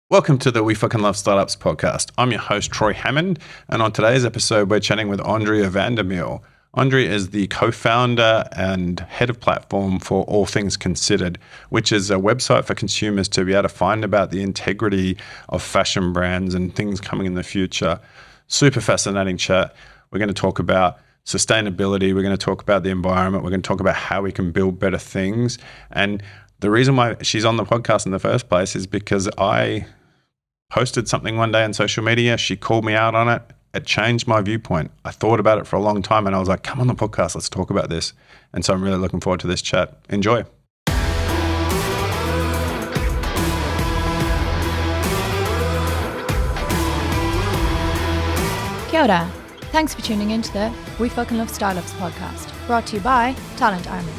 Welcome to the We Fucking Love Startups podcast. I'm your host, Troy Hammond, and on today's episode, we're chatting with Andrea van der Meel. Andrea is the co-founder and head of platform for All Things Considered, which is a website for consumers to be able to find about the integrity of fashion brands and things coming in the future. Super fascinating chat. We're going to talk about sustainability. We're going to talk about the environment. We're going to talk about how we can build better things. And the reason why she's on the podcast in the first place is because I posted something one day on social media. She called me out on it. It changed my viewpoint. I thought about it for a long time and I was like, come on the podcast, let's talk about this. And so I'm really looking forward to this chat. Enjoy. Kia ora. Thanks for tuning in to the We Fucking Love Startups podcast, brought to you by Talent Army.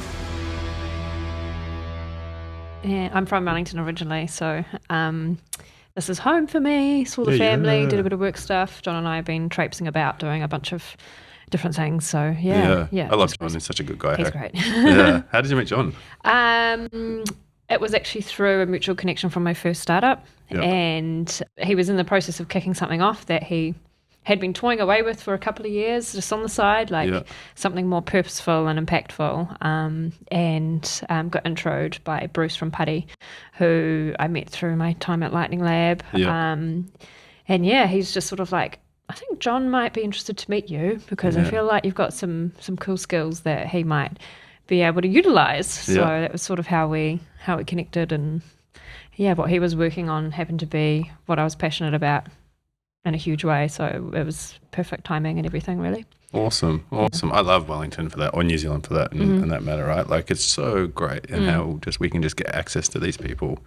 Yeah, I'm from Wellington originally, so this is home for me. Saw the family, did a bit of work stuff. John and I have been traipsing about doing a bunch of different things. So yeah. I love John. He's such a good guy. He's great. Yeah. How did you meet John? It was actually through a mutual connection from my first startup, and he was in the process of kicking something off that he had been toying away with for a couple of years, just on the side, something more purposeful and impactful, and got introed by Bruce from Putty, who I met through my time at Lightning Lab. He's just sort of like, I think John might be interested to meet you because I feel like you've got some cool skills that he might be able to utilize. So that was sort of how we connected, and what he was working on happened to be what I was passionate about in a huge way, so it was perfect timing and everything, really. Awesome. I love Wellington for that, or New Zealand for that, in that matter, right? Like, it's so great, and how we can just get access to these people.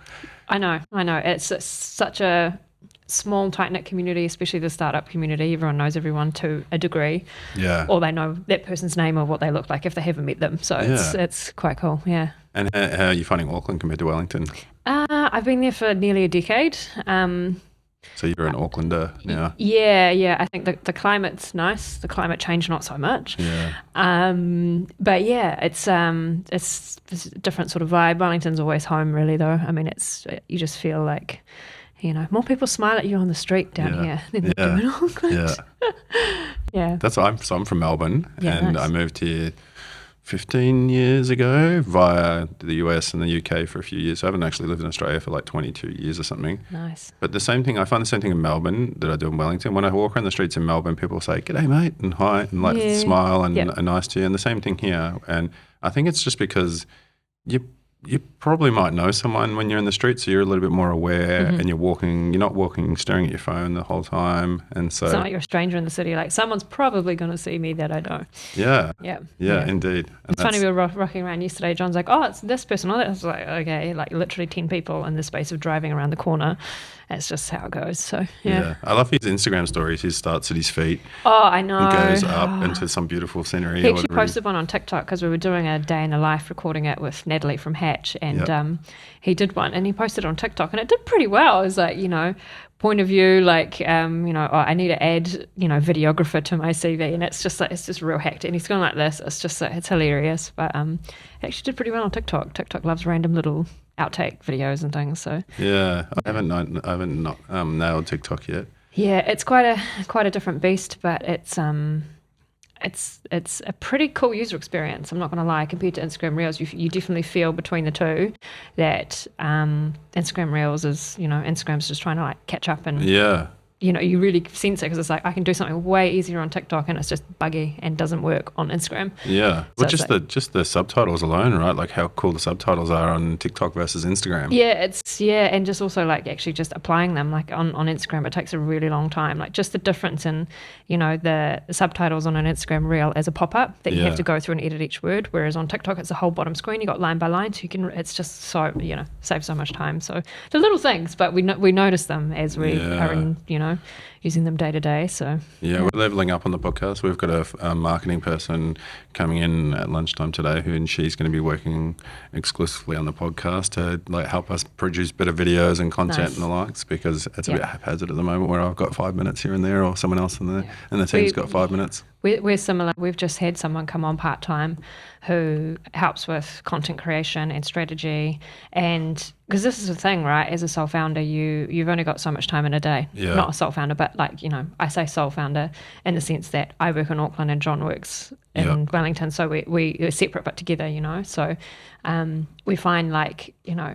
I know. It's such a small, tight-knit community, especially the startup community. Everyone knows everyone to a degree, or they know that person's name or what they look like if they haven't met them. So it's quite cool. Yeah. And how are you finding Auckland compared to Wellington? I've been there for nearly a decade. So you're an Aucklander now? Yeah. I think the climate's nice. The climate change, not so much. Yeah. But it's a different sort of vibe. Wellington's always home, really, though. I mean, you just feel like, more people smile at you on the street down here than they do in Auckland. Yeah. I'm from Melbourne, and nice. I moved here 15 years ago via the US and the UK for a few years. I haven't actually lived in Australia for like 22 years or something. Nice. But I find the same thing in Melbourne that I do in Wellington. When I walk around the streets in Melbourne, people say, "G'day, mate," and hi, and smile and are nice to you. And the same thing here. And I think it's just because you probably might know someone when you're in the street, so you're a little bit more aware, and you're not walking staring at your phone the whole time. And so it's not like you're a stranger in the city. Like, someone's probably going to see me that I know. Yeah, indeed. And it's funny, we were rocking around yesterday. John's like, "Oh, it's this person." I was like, okay, like literally 10 people in the space of driving around the corner. That's just how it goes. So I love his Instagram stories. He starts at his feet. Oh, I know. And goes up into some beautiful scenery. He actually posted one on TikTok because we were doing a day in the life, recording it with Natalie from Hatch, and he did one and he posted it on TikTok, and it did pretty well. It was like, point of view, like, I need to add, videographer to my CV, and it's just real hacked, and he's going like this. It's just, it's hilarious, but it actually did pretty well on TikTok. TikTok loves random little outtake videos and things. So I haven't nailed TikTok yet. Yeah, it's quite a different beast, but it's a pretty cool user experience. I'm not going to lie. Compared to Instagram Reels, you definitely feel between the two that Instagram Reels is, Instagram's just trying to like catch up, and you really sense it because it's like, I can do something way easier on TikTok and it's just buggy and doesn't work on Instagram. Yeah. Well, just the subtitles alone, right? Like how cool the subtitles are on TikTok versus Instagram. Yeah, and just also like actually just applying them, like on Instagram, it takes a really long time. Like just the difference in, the subtitles on an Instagram Reel as a pop-up that you have to go through and edit each word, whereas on TikTok it's a whole bottom screen. You got line by line, so it's just so, saves so much time. So the little things, but we notice them as we are in, using them day to day. So yeah, we're leveling up on the podcast. We've got a marketing person coming in at lunchtime today, and she's going to be working exclusively on the podcast to like help us produce better videos and content and the likes, because it's a bit haphazard at the moment where I've got 5 minutes here and there, or someone else in the team's got 5 minutes. We're similar. We've just had someone come on part-time who helps with content creation and strategy. And because this is the thing, right? As a sole founder, you've only got so much time in a day. Yeah. Not a sole founder, but like, you know, I say sole founder in the sense that I work in Auckland and John works in Wellington. So we're separate but together, you know. So we find like, you know,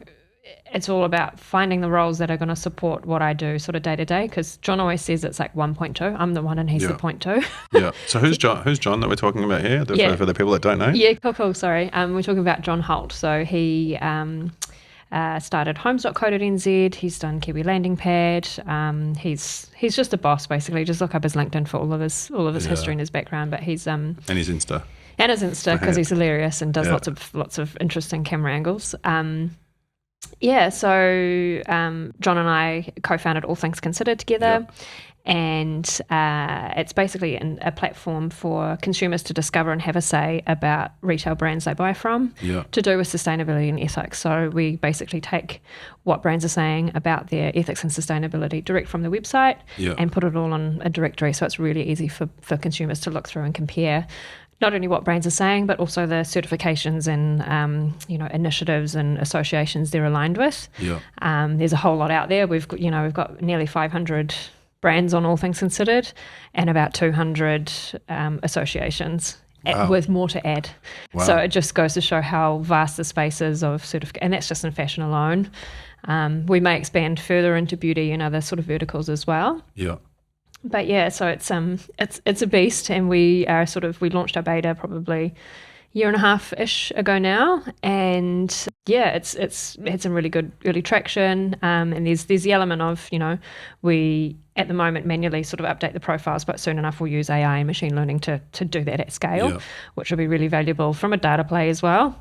it's all about finding the roles that are going to support what I do sort of day to day, because John always says it's like 1.2. I'm the 1 and he's the 0.2. Yeah. So who's John that we're talking about here? For the people that don't know? Yeah, cool. Sorry. We're talking about John Holt. So he started homes.co.nz. He's done Kiwi Landing Pad. He's just a boss basically. Just look up his LinkedIn for all of his history and his background. But he's and his Insta. And his Insta, because he's hilarious and does lots of interesting camera angles. So John and I co-founded All Things Considered together, and it's basically a platform for consumers to discover and have a say about retail brands they buy from to do with sustainability and ethics. So we basically take what brands are saying about their ethics and sustainability direct from the website and put it all on a directory, so it's really easy for consumers to look through and compare not only what brands are saying, but also the certifications and initiatives and associations they're aligned with. There's a whole lot out there. We've got nearly 500 brands on All Things Considered, and about 200 associations. With more to add. Wow. So it just goes to show how vast the space is of and that's just in fashion alone. We may expand further into beauty and other sort of verticals as well. Yeah. But yeah, so it's a beast, and we launched our beta probably a year and a half-ish ago now, and yeah, it's had some really good early traction. And there's the element of, you know, we at the moment manually sort of update the profiles, but soon enough we'll use AI and machine learning to do that at scale, which will be really valuable from a data play as well.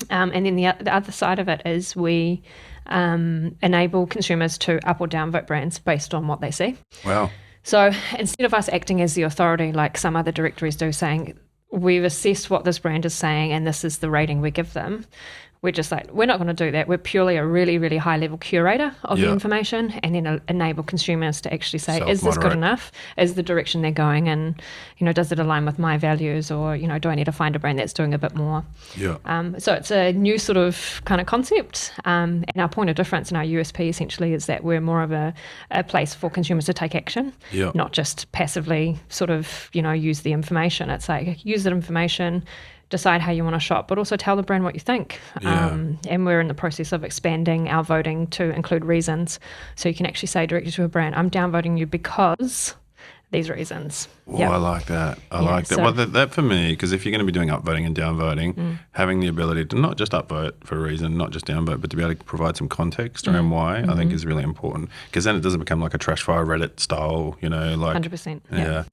And then the other side of it is we enable consumers to up or down vote brands based on what they see. Wow. So instead of us acting as the authority like some other directories do, saying we've assessed what this brand is saying and this is the rating we give them, we're just like, we're not going to do that. We're purely a really, really high level curator of the information, and then enable consumers to actually say, is this good enough? Is the direction they're going? And, you know, does it align with my values? Or, you know, do I need to find a brand that's doing a bit more? Yeah. So it's a new sort of kind of concept. And our point of difference and our USP essentially is that we're more of a place for consumers to take action, not just passively sort of, you know, use the information. It's like, use that information, decide how you want to shop, but also tell the brand what you think. And we're in the process of expanding our voting to include reasons. So you can actually say directly to a brand, I'm downvoting you because these reasons. Oh, I like that. I like that. Well, that for me, because if you're going to be doing upvoting and downvoting, having the ability to not just upvote for a reason, not just downvote, but to be able to provide some context around why, I think is really important. Because then it doesn't become like a trash fire Reddit style, you know, like 100%. Yeah.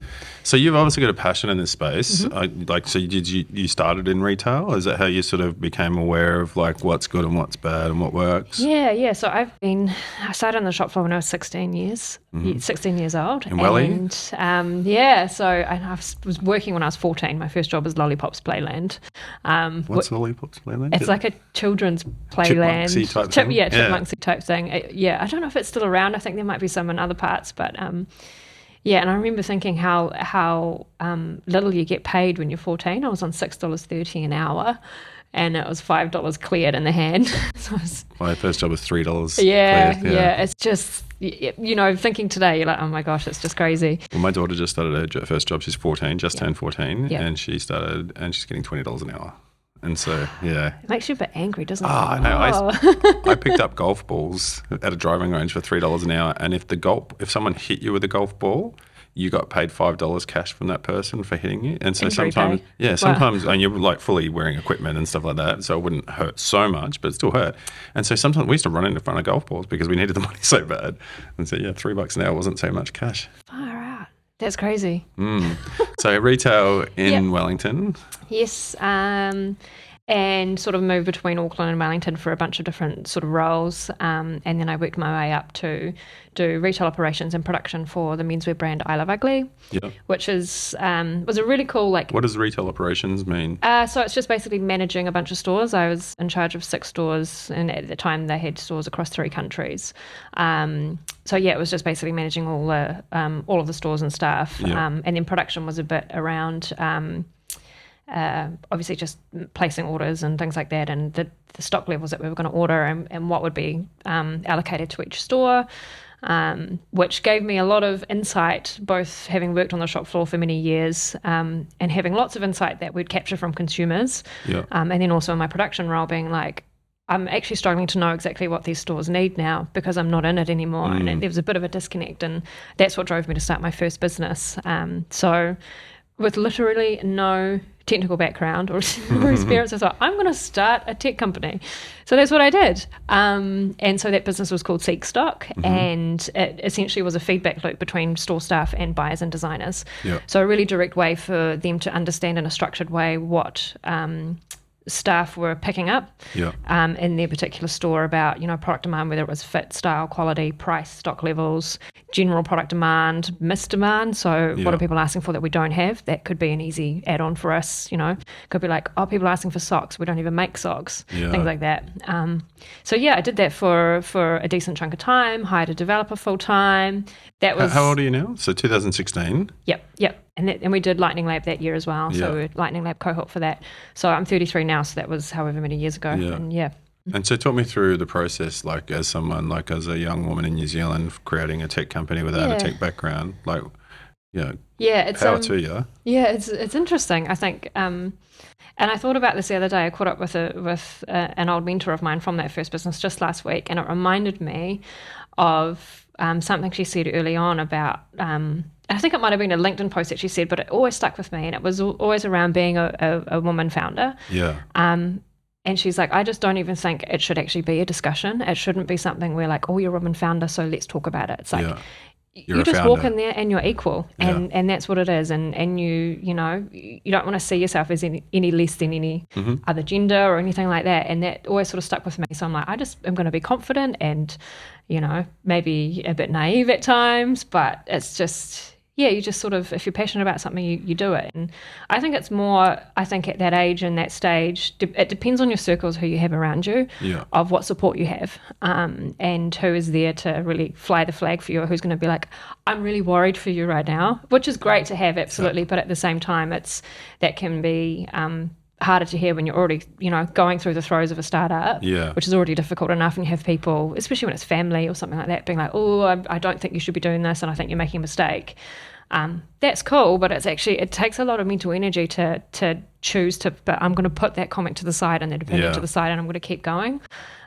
So you've obviously got a passion in this space. So did you started in retail? Is that how you sort of became aware of like what's good and what's bad and what works? Yeah. So I started on the shop floor when I was 16 years old. In Welly? And so I was working when I was 14. My first job was Lollipop's Playland. What's Lollipop's Playland? It's like a children's playland. Chipmunksy type thing? Yeah, chipmunksy type thing. I don't know if it's still around. I think there might be some in other parts, but and I remember thinking how little you get paid when you're 14. I was on $6.30 an hour, and it was $5 cleared in the hand. My first job was $3. Yeah. It's just, you know, thinking today, you're like, oh my gosh, it's just crazy. Well, my daughter just started her first job. She's 14, turned 14, and she's getting $20 an hour. And so, yeah. It makes you a bit angry, doesn't it? I know. I picked up golf balls at a driving range for $3 an hour, and if someone hit you with a golf ball, you got paid $5 cash from that person for hitting you. And so sometimes, and you're like fully wearing equipment and stuff like that, so it wouldn't hurt so much, but it still hurt. And so sometimes we used to run in front of golf balls because we needed the money so bad. And so, $3 an hour wasn't so much cash. Far out. That's crazy. So retail in Wellington. Yes. and sort of moved between Auckland and Wellington for a bunch of different sort of roles. And then I worked my way up to do retail operations and production for the menswear brand I Love Ugly, which was a really cool, like... What does retail operations mean? So it's just basically managing a bunch of stores. I was in charge of 6 stores, and at the time they had stores across 3 countries. So yeah, it was just basically managing all of the stores and staff. And then production was a bit around... obviously just placing orders and things like that, and the stock levels that we were going to order and what would be allocated to each store, which gave me a lot of insight, both having worked on the shop floor for many years and having lots of insight that we'd capture from consumers, and then also in my production role being like, I'm actually struggling to know exactly what these stores need now because I'm not in it anymore, and there was a bit of a disconnect, and that's what drove me to start my first business. So with literally no technical background or experience, I thought, I'm going to start a tech company. So that's what I did. And so that business was called SeekStock, and it essentially was a feedback loop between store staff and buyers and designers. So a really direct way for them to understand in a structured way what staff were picking up in their particular store about, product demand, whether it was fit, style, quality, price, stock levels, general product demand, missed demand. So what are people asking for that we don't have? That could be an easy add-on for us, Could be like, people are asking for socks. We don't even make socks, things like that. So I did that for a decent chunk of time, hired a developer full-time. That was... How old are you now? So 2016? Yep. And we did Lightning Lab that year as well. So we were Lightning Lab cohort for that. So I'm 33 now, so that was however many years ago. And so talk me through the process, like as someone, like as a young woman in New Zealand creating a tech company without a tech background, like, it's power to you. Yeah, it's interesting, I think. And I thought about this the other day. I caught up with an old mentor of mine from that first business just last week, and it reminded me of something she said early on about... I think it might have been a LinkedIn post that she said, but it always stuck with me, and it was always around being a woman founder. And she's like, I just don't even think it should actually be a discussion. It shouldn't be something where like, oh, you're a woman founder, so let's talk about it. It's like, you just walk in there and you're equal, and that's what it is. And you don't want to see yourself as any less than any other gender or anything like that. And that always sort of stuck with me. So I'm like, I just am going to be confident and, maybe a bit naive at times, but it's just... you just sort of, if you're passionate about something, you do it. And I think it's more, at that age and that stage, it depends on your circles, who you have around you, of what support you have, and who is there to really fly the flag for you, or who's going to be like, I'm really worried for you right now, which is great to have, absolutely. But at the same time, that can be harder to hear when you're already, going through the throes of a startup, which is already difficult enough, and you have people, especially when it's family or something like that, being like, oh, I don't think you should be doing this, and I think you're making a mistake. That's cool, but it takes a lot of mental energy to choose to, but I'm going to put that comment to the side and that opinion to the side, and I'm going to keep going.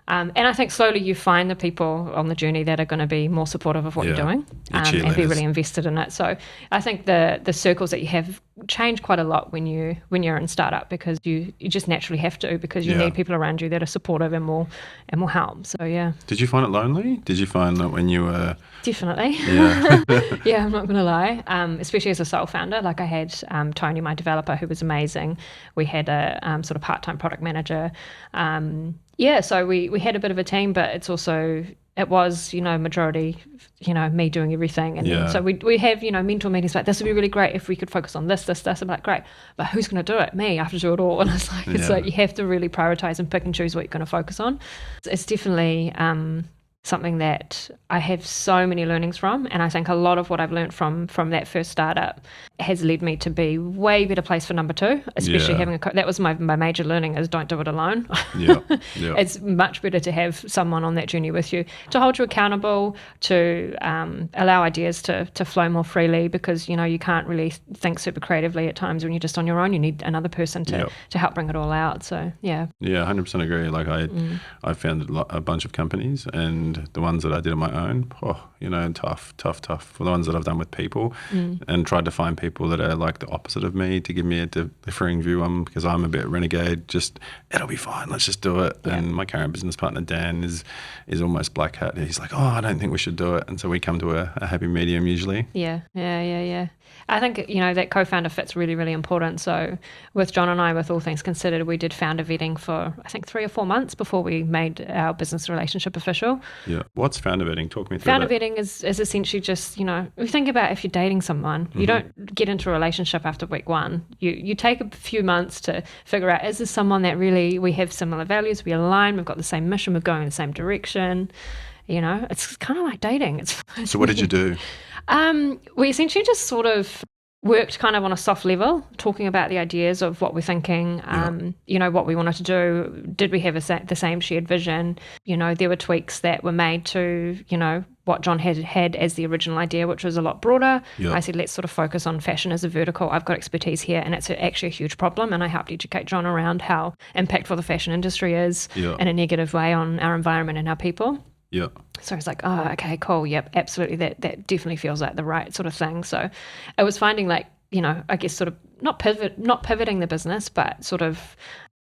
And I think slowly you find the people on the journey that are going to be more supportive of what you're doing, and be really invested in it. So I think the circles that you have change quite a lot when you're in startup, because you just naturally have to, because you need people around you that are supportive and will help. So Did you find it lonely? Did you find that when you were... Definitely. I'm not going to lie. Especially as a sole founder, like I had Tony, my developer, who was amazing. We had a sort of part-time product manager. So we had a bit of a team, but it was, majority, me doing everything. And so we have, mentor meetings like, this would be really great if we could focus on this. I'm like, great, but who's going to do it? Me. I have to do it all. And it's like you have to really prioritize and pick and choose what you're going to focus on. It's definitely something that I have so many learnings from, and I think a lot of what I've learned from that first startup has led me to be way better place for number 2, especially having that was my major learning, is don't do it alone. It's much better to have someone on that journey with you, to hold you accountable, to allow ideas to flow more freely, because you can't really think super creatively at times when you're just on your own. You need another person to help bring it all out. So 100% agree. Like I founded a bunch of companies, and and the ones that I did on my own, tough. For the ones that I've done with people, and tried to find people that are like the opposite of me to give me a differing view on, because I'm a bit renegade. Just, it'll be fine, let's just do it. Yeah. And my current business partner Dan is almost black hat. He's like, I don't think we should do it, and so we come to a happy medium usually. Yeah. I think, that co-founder fit's really, really important. So with John and I, with All Things Considered, we did founder vetting for, I think, 3 or 4 months before we made our business relationship official. Yeah. What's founder vetting? Talk me through Founder that. vetting is essentially just, you think about if you're dating someone, you don't get into a relationship after week 1. You take a few months to figure out, is this someone that really, we have similar values, we align, we've got the same mission, we're going in the same direction. It's kind of like dating. So what did you do? We essentially just sort of worked kind of on a soft level, talking about the ideas of what we're thinking, what we wanted to do. Did we have the same shared vision? There were tweaks that were made to, what John had as the original idea, which was a lot broader. Yep. I said, let's sort of focus on fashion as a vertical. I've got expertise here, and it's actually a huge problem. And I helped educate John around how impactful the fashion industry is in a negative way on our environment and our people. Yeah. So he's like, oh, okay, cool. Yep, absolutely. That definitely feels like the right sort of thing. So I was finding I guess sort of not pivoting the business, but sort of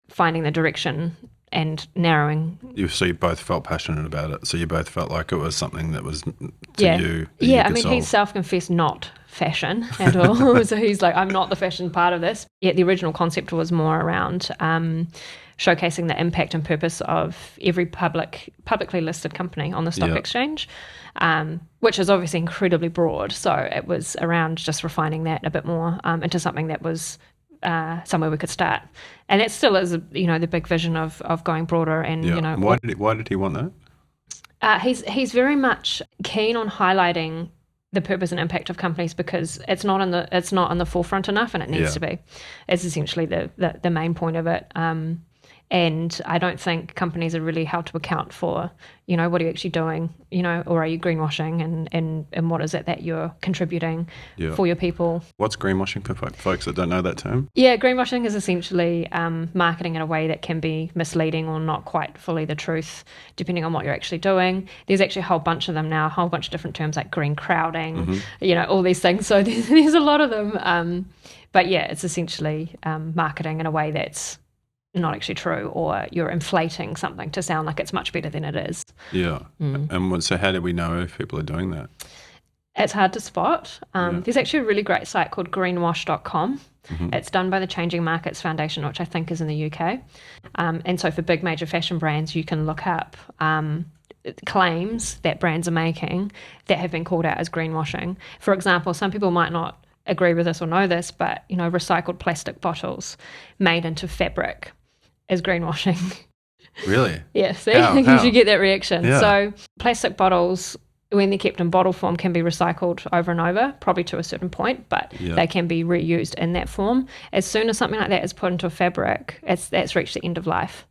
finding the direction and narrowing. So you both felt passionate about it. So you both felt like it was something that was to you. Yeah, I mean, he's self-confessed not fashion at all. So he's like, I'm not the fashion part of this. Yet the original concept was more around showcasing the impact and purpose of every publicly listed company on the stock exchange, which is obviously incredibly broad. So it was around just refining that a bit more into something that was somewhere we could start. And that still is, the big vision of going broader. And why did he want that? He's very much keen on highlighting the purpose and impact of companies, because it's not in the forefront enough, and it needs to be. It's essentially the main point of it. And I don't think companies are really held to account for, what are you actually doing, or are you greenwashing, and what is it that you're contributing for your people. What's greenwashing for folks that don't know that term? Yeah, greenwashing is essentially marketing in a way that can be misleading or not quite fully the truth, depending on what you're actually doing. There's actually a whole bunch of them now, a whole bunch of different terms like green crowding, all these things. So there's a lot of them. But yeah, it's essentially marketing in a way that's not actually true, or you're inflating something to sound like it's much better than it is. Yeah. And so how do we know if people are doing that? It's hard to spot. There's actually a really great site called greenwash.com. It's done by the Changing Markets Foundation, which I think is in the UK. And so for big major fashion brands, you can look up claims that brands are making that have been called out as greenwashing. For example, some people might not agree with this or know this, but recycled plastic bottles made into fabric is greenwashing. Really? Yeah, see? How? You get that reaction. Yeah. So plastic bottles, when they're kept in bottle form, can be recycled over and over, probably to a certain point, but they can be reused in that form. As soon as something like that is put into a fabric, that's reached the end of life,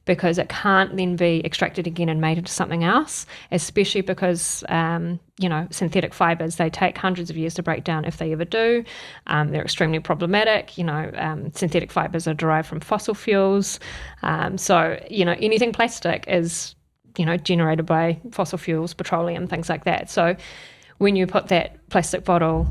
because it can't then be extracted again and made into something else, especially because, synthetic fibres, they take hundreds of years to break down if they ever do. They're extremely problematic. Synthetic fibres are derived from fossil fuels. So anything plastic is, generated by fossil fuels, petroleum, things like that. So when you put that plastic bottle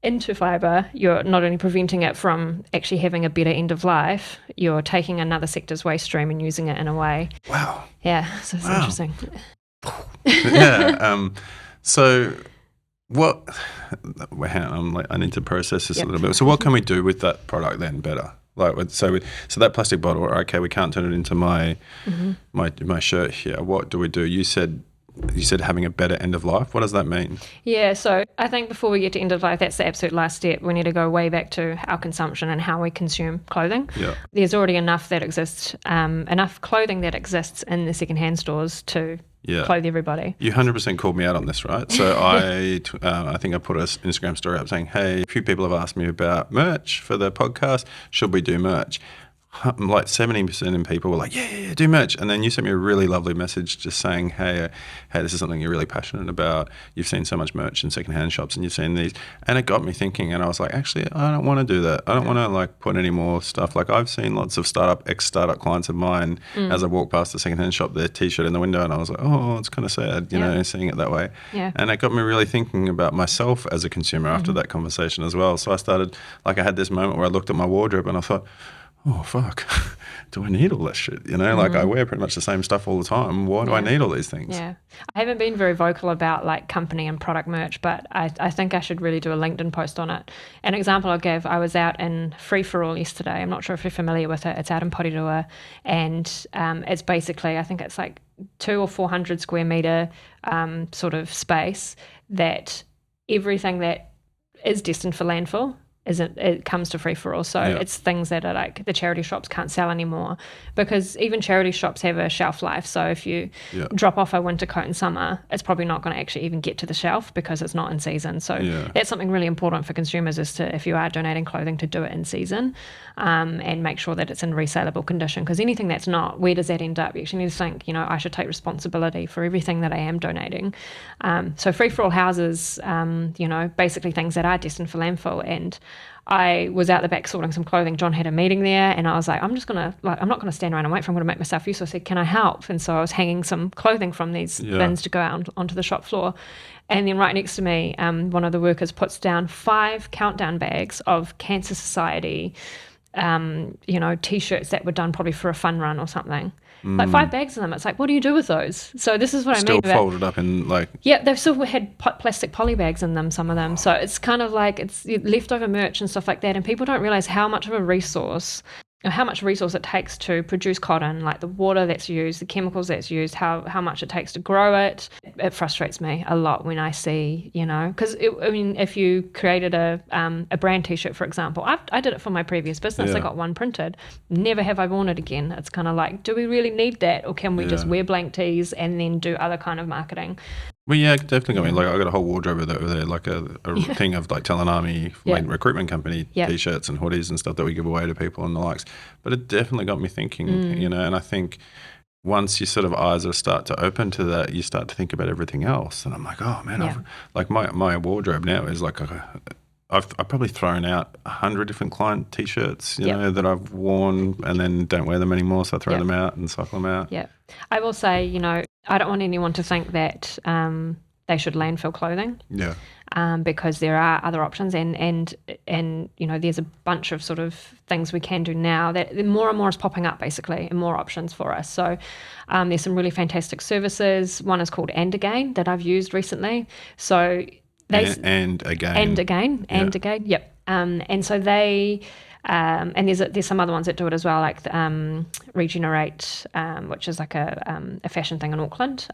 into fibre, you're not only preventing it from actually having a better end of life, you're taking another sector's waste stream and using it in a way. Wow. Yeah, so it's interesting. Yeah. So what? I need to process this a little bit. So what can we do with that product then better? So that plastic bottle, okay, we can't turn it into my shirt here. What do we do? You said having a better end of life. What does that mean? Yeah, so I think before we get to end of life, that's the absolute last step. We need to go way back to our consumption and how we consume clothing. Yeah. There's already enough clothing that exists in the secondhand stores to clothe everybody. You 100% called me out on this, right? So I think I put an Instagram story up saying, hey, a few people have asked me about merch for the podcast. Should we do merch? like 70% of people were like, yeah, do merch. And then you sent me a really lovely message just saying, hey, this is something you're really passionate about. You've seen so much merch in secondhand shops and you've seen these. And it got me thinking, and I was like, actually, I don't want to do that. I don't want to like put any more stuff. Like I've seen lots of ex-startup clients of mine as I walk past the secondhand shop, their t-shirt in the window, and I was like, oh, it's kind of sad, you know, seeing it that way. Yeah. And it got me really thinking about myself as a consumer after that conversation as well. So I started, like I had this moment where I looked at my wardrobe and I thought, oh, fuck, do I need all this shit? You know, like I wear pretty much the same stuff all the time. Why do I need all these things? Yeah. I haven't been very vocal about like company and product merch, but I think I should really do a LinkedIn post on it. An example I'll give, I was out in Free For All yesterday. I'm not sure if you're familiar with it. It's out in Porirua, and it's basically, I think it's like 200 or 400 square metre sort of space that everything that is destined for landfill it comes to Free For All. So it's things that are like the charity shops can't sell anymore, because even charity shops have a shelf life. So if you drop off a winter coat in summer, it's probably not going to actually even get to the shelf because it's not in season. So that's something really important for consumers, is to, if you are donating clothing, to do it in season and make sure that it's in resaleable condition, because anything that's not, where does that end up? You actually need to think, you know, I should take responsibility for everything that I am donating. So Free For All houses, you know, basically things that are destined for landfill. And I was out the back sorting some clothing. John had a meeting there, and I was like, I'm not going to stand around and wait for him. I'm going to make myself useful. I said, can I help? And so I was hanging some clothing from these bins to go out onto the shop floor. And then right next to me, one of the workers puts down 5 countdown bags of Cancer Society, you know, T-shirts that were done probably for a fun run or something. Like 5 bags of them. It's like, what do you do with those? So this is what I mean. Still folded up in like... Yeah, they've still had plastic poly bags in them, some of them. So it's kind of like it's leftover merch and stuff like that. And people don't realise how much of a resource, or how much resource it takes to produce cotton, like the water that's used, the chemicals that's used, how much it takes to grow it. It frustrates me a lot when I see, you know, because I mean, if you created a brand T-shirt, for example, I did it for my previous business. I got one printed. Never have I worn it again. It's kind of like, do we really need that, or can we just wear blank tees and then do other kind of marketing? Well, yeah, definitely. I mean, like I got a whole wardrobe over there, like a thing of like Talanami recruitment company T-shirts and hoodies and stuff that we give away to people and the likes. But it definitely got me thinking, you know, and I think once your sort of eyes are start to open to that, you start to think about everything else. And I'm like, oh man, like my wardrobe now is like I've probably thrown out 100 different client T-shirts, you know, that I've worn and then don't wear them anymore. So I throw them out and cycle them out. Yeah. I will say, you know, I don't want anyone to think that they should landfill clothing. Yeah. Because there are other options, and you know, there's a bunch of sort of things we can do now that more and more is popping up, basically, and more options for us. So there's some really fantastic services. One is called And Again that I've used recently. So and again, yep. And so they, and there's some other ones that do it as well, like Regenerate, which is like a fashion thing in Auckland.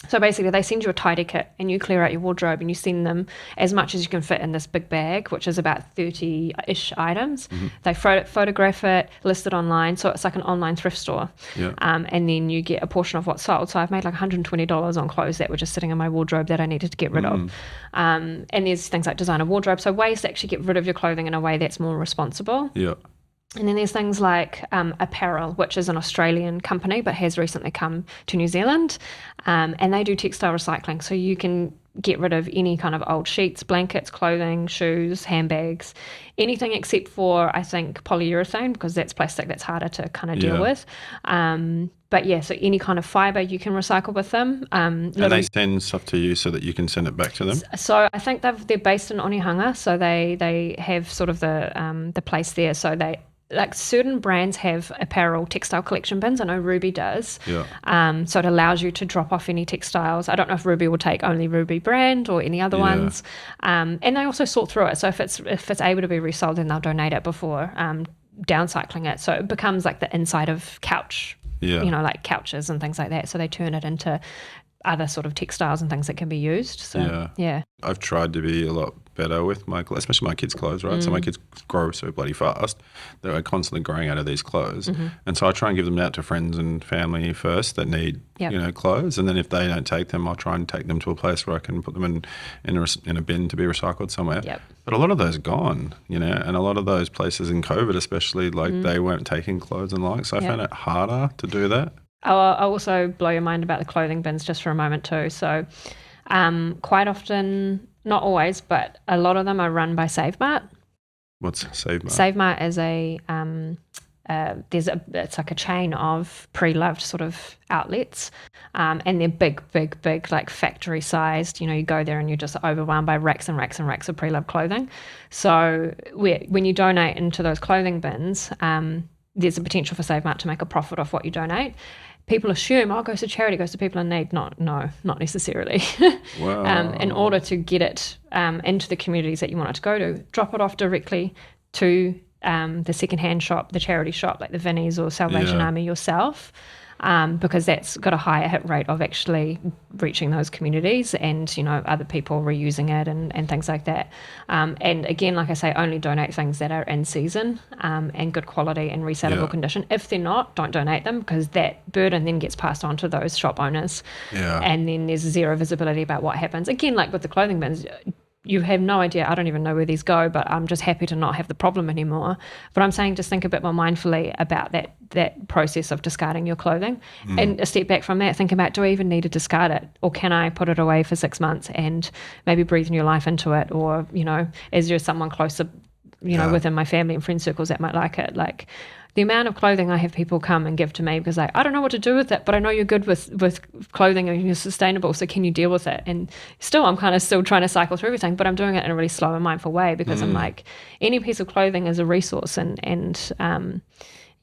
So basically they send you a tidy kit and you clear out your wardrobe and you send them as much as you can fit in this big bag, which is about 30-ish items. They photograph it, list it online. So it's like an online thrift store. Yeah. And then you get a portion of what's sold. So I've made like $120 on clothes that were just sitting in my wardrobe that I needed to get rid of. And there's things like designer wardrobe. So ways to actually get rid of your clothing in a way that's more responsible. Yeah. And then there's things like Apparel, which is an Australian company but has recently come to New Zealand, and they do textile recycling. So you can get rid of any kind of old sheets, blankets, clothing, shoes, handbags, anything except for, I think, polyurethane, because that's plastic that's harder to kind of deal with. But yeah, so any kind of fibre you can recycle with them. And they send stuff to you so that you can send it back to them? So I think they're based in Onehunga, so they have sort of the place there. So they, like, certain brands have apparel textile collection bins. I know Ruby does. Yeah. So it allows you to drop off any textiles. I don't know if Ruby will take only Ruby brand or any other ones. And they also sort through it. So if it's able to be resold, then they'll donate it before downcycling it. So it becomes like the inside of couch, you know, like couches and things like that. So they turn it into other sort of textiles and things that can be used. So, yeah. I've tried to be a lot better with especially my kids' clothes, right? So my kids grow so bloody fast. They're constantly growing out of these clothes. And so I try and give them out to friends and family first that need, clothes. And then if they don't take them, I'll try and take them to a place where I can put them in a bin to be recycled somewhere. Yep. But a lot of those are gone, and a lot of those places in COVID especially, like they weren't taking clothes and like, so I found it harder to do that. I'll also blow your mind about the clothing bins just for a moment too. So quite often, not always, but a lot of them are run by SaveMart. What's SaveMart? SaveMart is it's like a chain of pre-loved sort of outlets, and they're big, like factory sized. You go there and you're just overwhelmed by racks and racks and racks of pre-loved clothing. So when you donate into those clothing bins, there's a potential for SaveMart to make a profit off what you donate. People assume, goes to charity, goes to people in need. No, not necessarily. Wow. In order to get it into the communities that you want it to go to, drop it off directly to the secondhand shop, the charity shop, like the Vinnies or Salvation Army yourself, because that's got a higher hit rate of actually reaching those communities and, other people reusing it and things like that. And again, like I say, only donate things that are in season and good quality and resellable condition. If they're not, don't donate them, because that burden then gets passed on to those shop owners. Yeah. And then there's zero visibility about what happens. Again, like with the clothing bins, you have no idea. I don't even know where these go, but I'm just happy to not have the problem anymore. But I'm saying just think a bit more mindfully about that process of discarding your clothing, and a step back from that, think about, do I even need to discard it, or can I put it away for 6 months and maybe breathe new life into it? Or, is there someone closer, within my family and friend circles that might like it? Like, the amount of clothing I have people come and give to me because I don't know what to do with it, but I know you're good with clothing and you're sustainable, so can you deal with it? And I'm kind of still trying to cycle through everything, but I'm doing it in a really slow and mindful way, because I'm like, any piece of clothing is a resource, and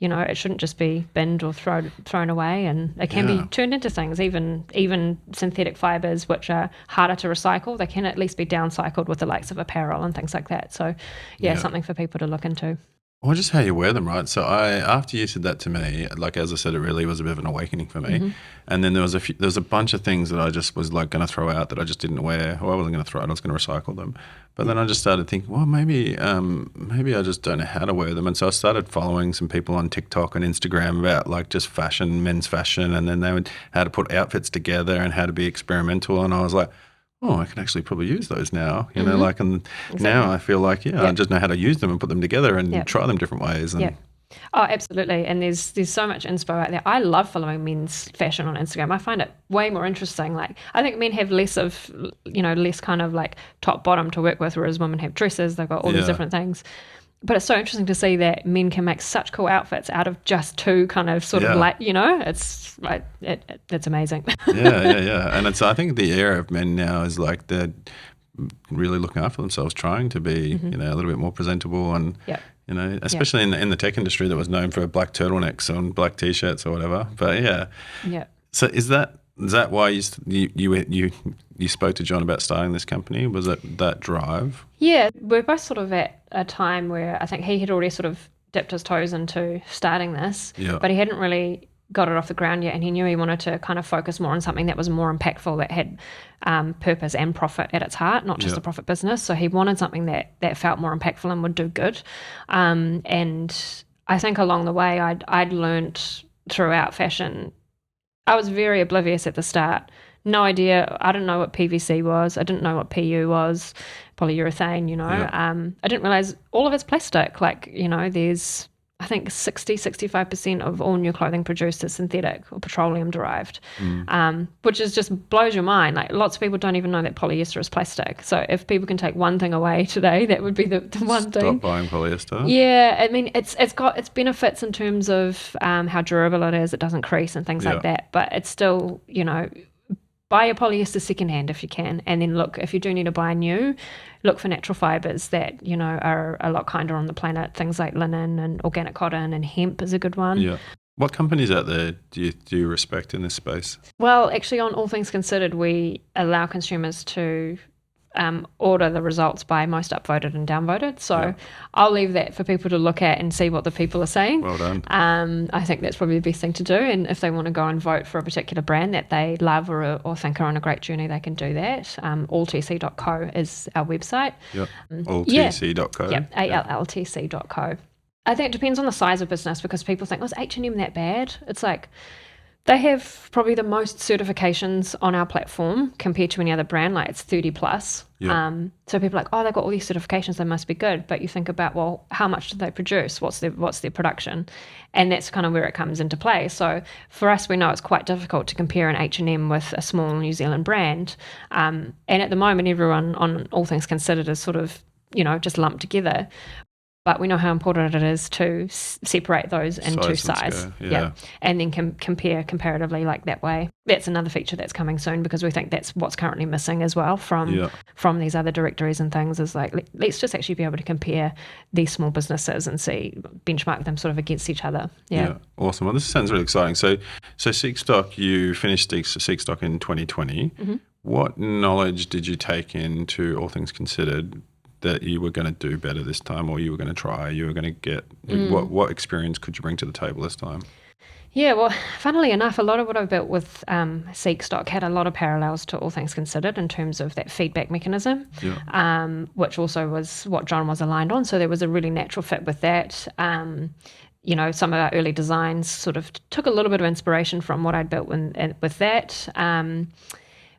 it shouldn't just be binned or thrown away, and it can be turned into things. Even synthetic fibers, which are harder to recycle, they can at least be downcycled with the likes of apparel and things like that. So something for people to look into. Well, just how you wear them, right? So after you said that to me, like, as I said, it really was a bit of an awakening for me. And then there was a bunch of things that I just was like going to throw out that I just didn't wear. Or I wasn't going to throw out, I was going to recycle them. But then I just started thinking, well, maybe I just don't know how to wear them. And so I started following some people on TikTok and Instagram about like just fashion, men's fashion, and then how to put outfits together and how to be experimental. And I was like, I can actually probably use those now, and exactly. Now I feel like, I just know how to use them and put them together and try them different ways. And Oh, absolutely. And there's so much inspo out there. I love following men's fashion on Instagram. I find it way more interesting. Like, I think men have less kind of like top bottom to work with, whereas women have dresses. They've got all these different things. But it's so interesting to see that men can make such cool outfits out of just two kind of sort of like, it's like, it's amazing. Yeah. And I think the era of men now is like they're really looking after themselves, trying to be, a little bit more presentable and, especially in the tech industry that was known for black turtlenecks and black T-shirts or whatever. But yeah. So is that why you spoke to John about starting this company? Was it that drive? Yeah, we're both sort of at a time where I think he had already sort of dipped his toes into starting this, but he hadn't really got it off the ground yet, and he knew he wanted to kind of focus more on something that was more impactful, that had purpose and profit at its heart, not just a profit business. So he wanted something that felt more impactful and would do good. And I think along the way I'd learnt throughout fashion. I was very oblivious at the start. No idea. I didn't know what PVC was. I didn't know what PU was, polyurethane, I didn't realize all of it's plastic. Like, there's, I think 65% of all new clothing produced is synthetic or petroleum derived, which is just blows your mind. Like, lots of people don't even know that polyester is plastic. So if people can take one thing away today, that would be the one thing. Stop buying polyester. Yeah, I mean, it's got its benefits in terms of how durable it is. It doesn't crease and things like that. But it's still, buy your polyester secondhand if you can, and then look, if you do need to buy new, look for natural fibers that are a lot kinder on the planet. Things like linen and organic cotton and hemp is a good one. Yeah. What companies out there do you respect in this space? Well, actually, on All Things Considered, we allow consumers to order the results by most upvoted and downvoted. So I'll leave that for people to look at and see what the people are saying. Well done. I think that's probably the best thing to do. And if they want to go and vote for a particular brand that they love or think are on a great journey, they can do that. Alltc.co is our website. Yep. Alltc.co. Yep. alltc.co. I think it depends on the size of business, because people think, is H&M that bad? It's like, they have probably the most certifications on our platform compared to any other brand. Like, it's 30 plus. Yeah. So people are like, they've got all these certifications, they must be good. But you think about, well, how much do they produce? What's their production? And that's kind of where it comes into play. So for us, we know it's quite difficult to compare an H&M with a small New Zealand brand. And at the moment, everyone on All Things Considered is sort of, just lumped together. But we know how important it is to separate those into size. Yeah. And then compare comparatively like that way. That's another feature that's coming soon, because we think that's what's currently missing as well from these other directories and things, is like, let's just actually be able to compare these small businesses and benchmark them sort of against each other. Yeah. Awesome. Well, this sounds really exciting. So SeekStock, you finished SeekStock in 2020. Mm-hmm. What knowledge did you take into All Things Considered that you were going to do better this time, or you were going to try, you were going to get, what experience could you bring to the table this time? Yeah, well, funnily enough, a lot of what I've built with SeekStock had a lot of parallels to All Things Considered in terms of that feedback mechanism, which also was what John was aligned on. So there was a really natural fit with that. Some of our early designs sort of took a little bit of inspiration from what I'd built with that.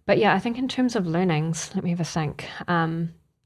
But yeah, I think in terms of learnings, let me have a think.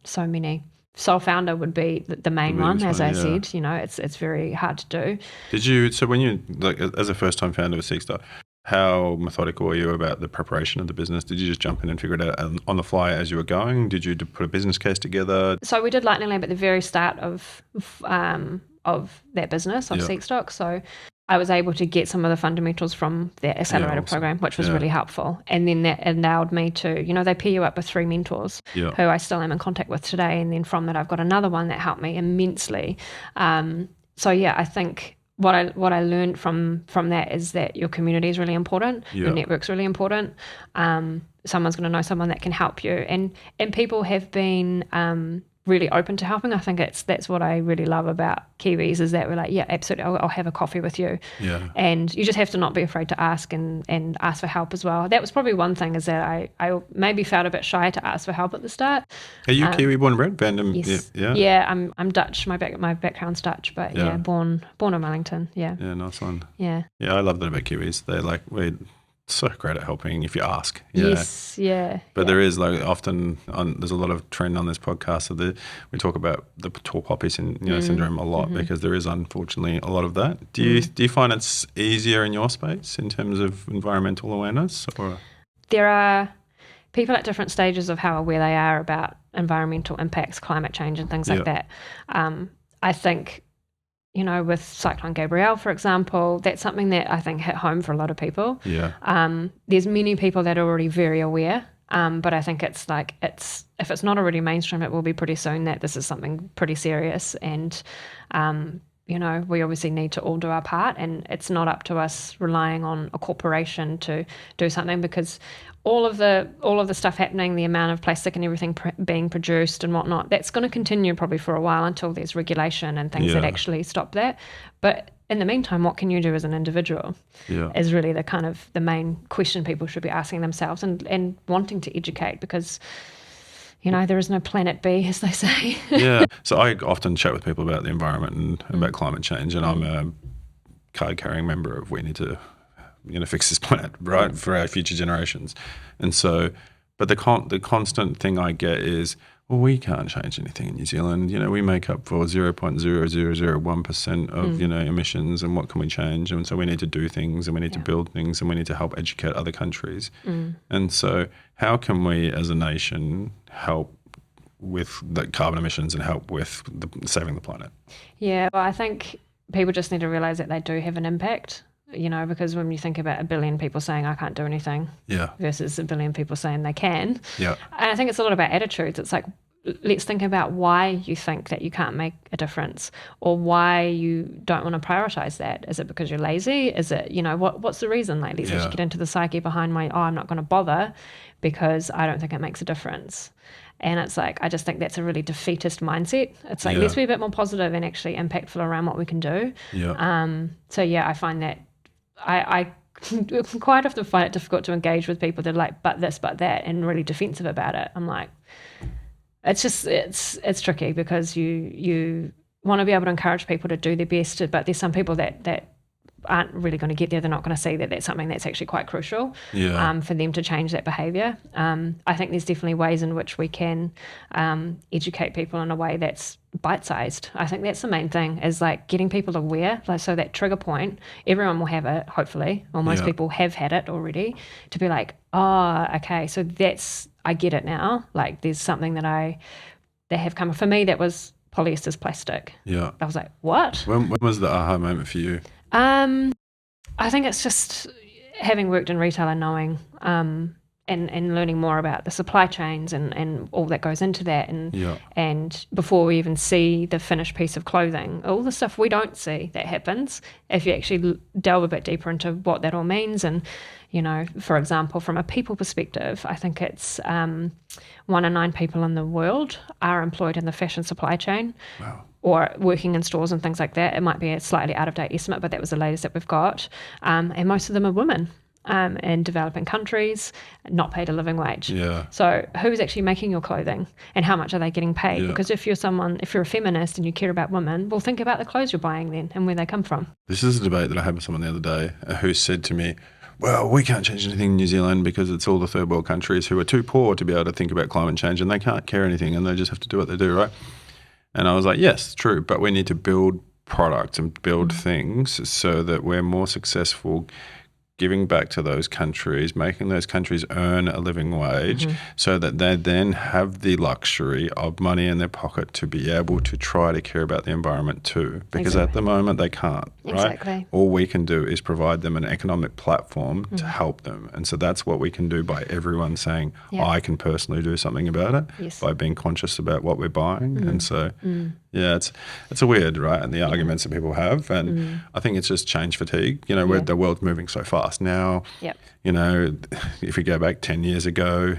So many. Sole founder would be the main one, as I said. It's very hard to do. Did you? So when you, like, as a first-time founder of SeekStock, how methodical were you about the preparation of the business? Did you just jump in and figure it out on the fly as you were going? Did you put a business case together? So we did Lightning Lab at the very start of that business, of SeekStock. So I was able to get some of the fundamentals from the accelerator program, which was really helpful. And then that allowed me to, they pair you up with 3 mentors who I still am in contact with today. And then from that, I've got another one that helped me immensely. I think what I learned from that is that your community is really important. Your network's really important. Someone's going to know someone that can help you. And people have been really open to helping. I think that's what I really love about Kiwis, is that we're like, yeah, absolutely, I'll have a coffee with you. Yeah. And you just have to not be afraid to ask and ask for help as well. That was probably one thing, is that I maybe felt a bit shy to ask for help at the start. Are you Kiwi born and bred? Yes. Yeah, I'm Dutch. My background's Dutch, but born in Wellington. Yeah. Yeah, nice one. Yeah. Yeah, I love that about Kiwis. They're like, we're so great at helping if you ask. Yes, yeah. But there is, like, often there's a lot of trend on this podcast we talk about the tall poppy syndrome a lot, because there is unfortunately a lot of that. Do you find it's easier in your space in terms of environmental awareness, or? There are people at different stages of how aware they are about environmental impacts, climate change and things like that. I think, with Cyclone Gabrielle, for example, that's something that I think hit home for a lot of people. Yeah. There's many people that are already very aware, but I think it's if it's not already mainstream, it will be pretty soon that this is something pretty serious. And, we obviously need to all do our part, and it's not up to us relying on a corporation to do something, because all of the stuff happening, the amount of plastic and everything being produced and whatnot, that's going to continue probably for a while until there's regulation and things that actually stop that. But in the meantime, what can you do as an individual is really the kind of the main question people should be asking themselves and wanting to educate, because there is no planet B, as they say. Yeah. So I often chat with people about the environment and about climate change, and I'm a card-carrying member of we need to fix this planet, right, for our future generations. And so, but the constant thing I get is, well, we can't change anything in New Zealand. We make up for 0.0001% of, emissions, and what can we change? And so we need to do things, and we need to build things, and we need to help educate other countries. And so how can we as a nation help with the carbon emissions and help with saving the planet? Yeah, well, I think people just need to realise that they do have an impact. Because when you think about 1 billion people saying I can't do anything versus 1 billion people saying they can. Yeah. And I think it's a lot about attitudes. It's like, let's think about why you think that you can't make a difference, or why you don't want to prioritize that. Is it because you're lazy? Is it, what's the reason? Like, let's actually get into the psyche behind I'm not going to bother because I don't think it makes a difference. And it's like, I just think that's a really defeatist mindset. It's like, let's be a bit more positive and actually impactful around what we can do. So yeah, I find that I quite often find it difficult to engage with people that are like, but this, but that, and really defensive about it. I'm like, it's tricky, because you want to be able to encourage people to do their best, but there's some people that aren't really going to get there. They're not going to see that that's something that's actually quite crucial for them to change that behaviour. I think there's definitely ways in which we can educate people in a way that's bite-sized. I think that's the main thing, is like getting people aware, like, so that trigger point, everyone will have it, hopefully, or most people have had it already, to be like, oh, okay, so I get it now. Like, there's something that have come, for me, that was polyester's plastic. I was like, what? When was the aha moment for you? I think it's just having worked in retail and knowing and learning more about the supply chains and all that goes into that, and before we even see the finished piece of clothing, all the stuff we don't see that happens, if you actually delve a bit deeper into what that all means. And for example, from a people perspective, I think it's 1 in 9 people in the world are employed in the fashion supply chain. Wow. Or working in stores and things like that. It might be a slightly out-of-date estimate, but that was the latest that we've got. And most of them are women in developing countries, not paid a living wage. So who's actually making your clothing, and how much are they getting paid? Because if you're a feminist and you care about women, well, think about the clothes you're buying then and where they come from. This is a debate that I had with someone the other day who said to me, well, we can't change anything in New Zealand because it's all the third world countries who are too poor to be able to think about climate change, and they can't care anything, and they just have to do what they do, right? And I was like, yes, true, but we need to build products and build things so that we're more successful giving back to those countries, making those countries earn a living wage, so that they then have the luxury of money in their pocket to be able to try to care about the environment too. Because at the moment they can't, right? All we can do is provide them an economic platform to help them. And so that's what we can do by everyone saying, I can personally do something about it, by being conscious about what we're buying. And so, yeah, it's a weird, right? And the arguments that people have. And I think it's just change fatigue. Where the world's moving so fast now. If we go back 10 years ago,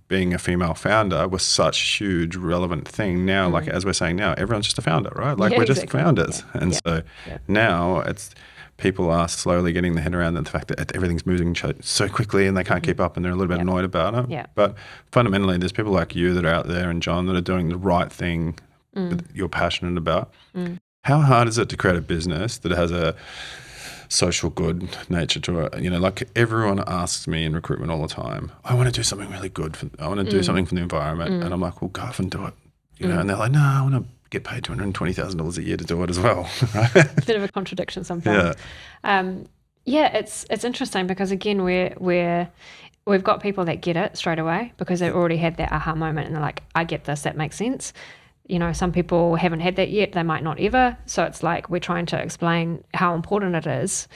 being a female founder was such a huge relevant thing. Now, like as we're saying now, everyone's just a founder, right? Like we're just founders. And so now it's people are slowly getting their head around the fact that everything's moving so quickly and they can't keep up, and they're a little bit annoyed about it. But fundamentally, there's people like you that are out there, and John, that are doing the right thing that you're passionate about. How hard is it to create a business that has a social good nature to it? Like everyone asks me in recruitment all the time, I want to do something really good. I want to do something for the environment. And I'm like, well, go off and do it. And they're like, no, I want to get paid $220,000 a year to do it as well. Right? Bit of a contradiction sometimes. It's interesting, because again, we've got people that get it straight away because they've already had that aha moment and they're like, I get this, that makes sense. Some people haven't had that yet. They might not ever. So it's like we're trying to explain how important it is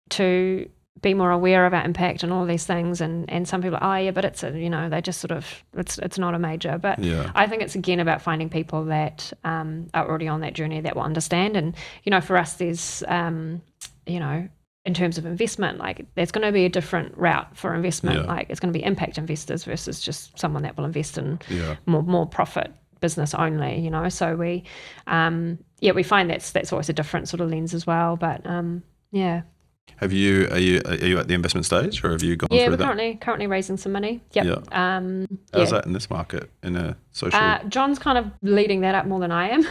to be more aware of our impact and all these things. And some people are, but it's they just sort of, it's not a major. But I think it's again about finding people that are already on that journey that will understand. And, for us, there's, in terms of investment, like there's going to be a different route for investment. Like it's going to be impact investors versus just someone that will invest in more profit business only, so we find that's always a different sort of lens as well. But are you at the investment stage, or have you gone through that? We're currently raising some money. How's that in this market, in a social? John's kind of leading that up more than I am.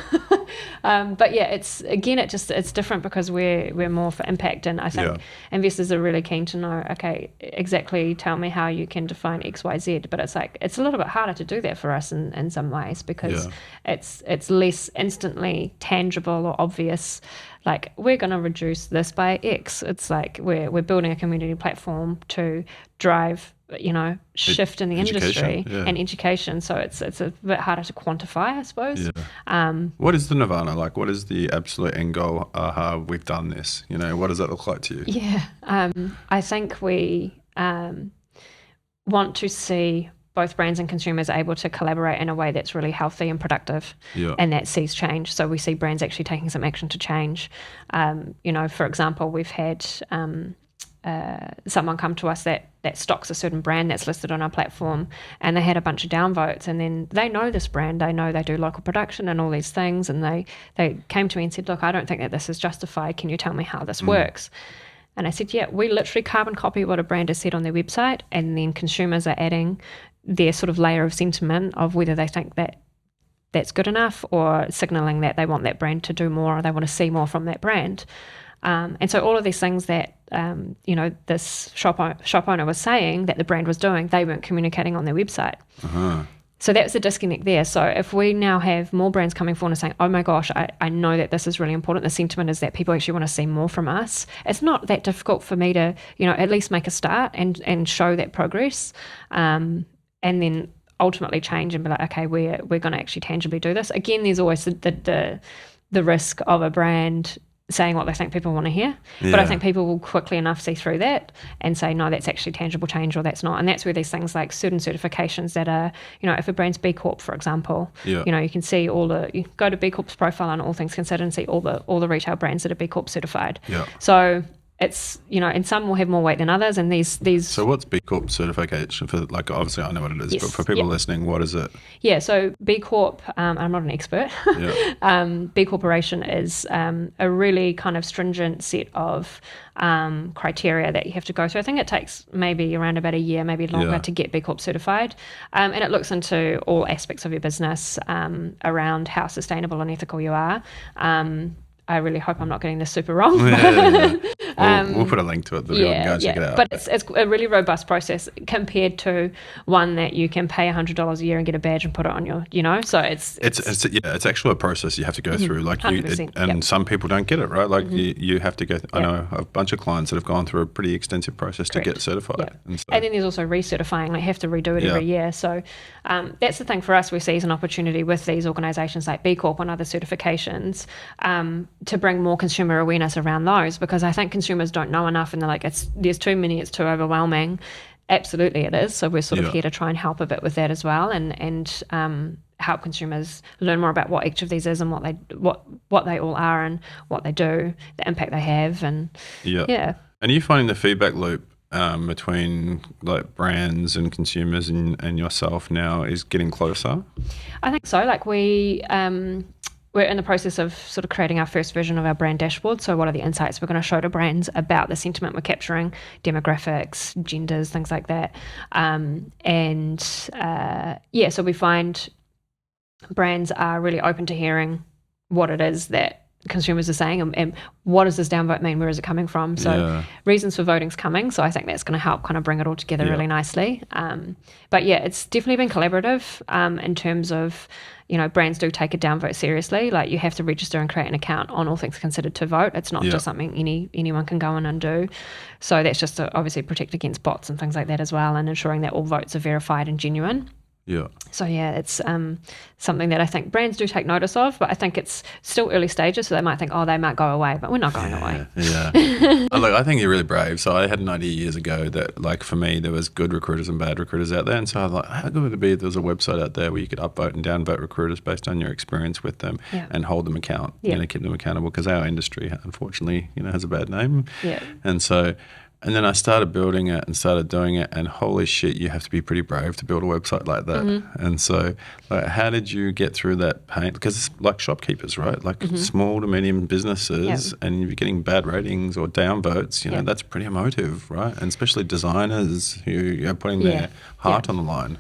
But it's different because we're more for impact, and I think investors are really keen to know, okay, exactly tell me how you can define X, Y, Z. But it's like it's a little bit harder to do that for us in some ways, because it's less instantly tangible or obvious. Like, we're going to reduce this by X. It's like we're building a community platform to drive, shift in the industry and education. So it's a bit harder to quantify, I suppose. What is the nirvana? Like, what is the absolute end goal? We've done this. What does that look like to you? I think we want to see both brands and consumers are able to collaborate in a way that's really healthy and productive, and that sees change. So we see brands actually taking some action to change. For example, we've had someone come to us that stocks a certain brand that's listed on our platform, and they had a bunch of downvotes, and then they know this brand, they know they do local production and all these things, and they came to me and said, look, I don't think that this is justified, can you tell me how this works? And I said, yeah, we literally carbon copy what a brand has said on their website, and then consumers are adding their sort of layer of sentiment of whether they think that that's good enough, or signaling that they want that brand to do more, or they want to see more from that brand. And so all of these things that, this shop owner was saying that the brand was doing, they weren't communicating on their website. So that's the disconnect there. So if we now have more brands coming forward and saying, oh my gosh, I know that this is really important, the sentiment is that people actually want to see more from us, it's not that difficult for me to, at least make a start and show that progress, and then ultimately change and be like, okay, we're going to actually tangibly do this. Again, there's always the risk of a brand saying what they think people want to hear. But I think people will quickly enough see through that and say, no, that's actually tangible change, or that's not. And that's where these things like certain certifications that are, if a brand's B Corp, for example, you can see you go to B Corp's profile on All Things Considered and see all the retail brands that are B Corp certified. So it's, and some will have more weight than others, and these. So what's B Corp certification for? Like, obviously I know what it is, but for people listening, what is it? Yeah, so B Corp, I'm not an expert. B Corporation is a really kind of stringent set of criteria that you have to go through. I think it takes maybe around about a year, maybe longer, to get B Corp certified, and it looks into all aspects of your business around how sustainable and ethical you are. I really hope I'm not getting this super wrong. We'll put a link to it, but you can go and check it out. But it's a really robust process compared to one that you can pay $100 a year and get a badge and put it on your, so it's actually a process you have to go through. Like 100%, some people don't get it, right? Like you have to go. I know a bunch of clients that have gone through a pretty extensive process to get certified. And then there's also recertifying. Like, you have to redo it every year. So that's the thing for us. We see as an opportunity with these organisations like B Corp and other certifications, to bring more consumer awareness around those, because I think consumers don't know enough, and they're like, there's too many, it's too overwhelming. Absolutely it is. So we're sort of here to try and help a bit with that as well, and help consumers learn more about what each of these is, and what they all are, and what they do, the impact they have, and And are you finding the feedback loop between like brands and consumers and yourself now is getting closer? I think so. Like we're in the process of sort of creating our first version of our brand dashboard. So what are the insights we're going to show to brands about the sentiment we're capturing, demographics, genders, things like that. So we find brands are really open to hearing what it is that consumers are saying, and what does this downvote mean, where is it coming from? So reasons for voting's coming, so I think that's going to help kind of bring it all together really nicely. It's definitely been collaborative in terms of, brands do take a downvote seriously. Like, you have to register and create an account on All Things Considered to vote. It's not just something anyone can go in and do. So that's just to obviously protect against bots and things like that as well, and ensuring that all votes are verified and genuine. So it's something that I think brands do take notice of, but I think it's still early stages, so they might think, they might go away, but we're not going away. Look, I think you're really brave. So I had an idea years ago that, like, for me, there was good recruiters and bad recruiters out there, and so I was like, how good would it be if there was a website out there where you could upvote and downvote recruiters based on your experience with them and hold them keep them accountable, because our industry, unfortunately, has a bad name. And then I started building it and started doing it, and holy shit, you have to be pretty brave to build a website like that. And so, how did you get through that pain? Because it's like shopkeepers, right? Like small to medium businesses, and you're getting bad ratings or downvotes, that's pretty emotive, right? And especially designers who are putting their heart on the line.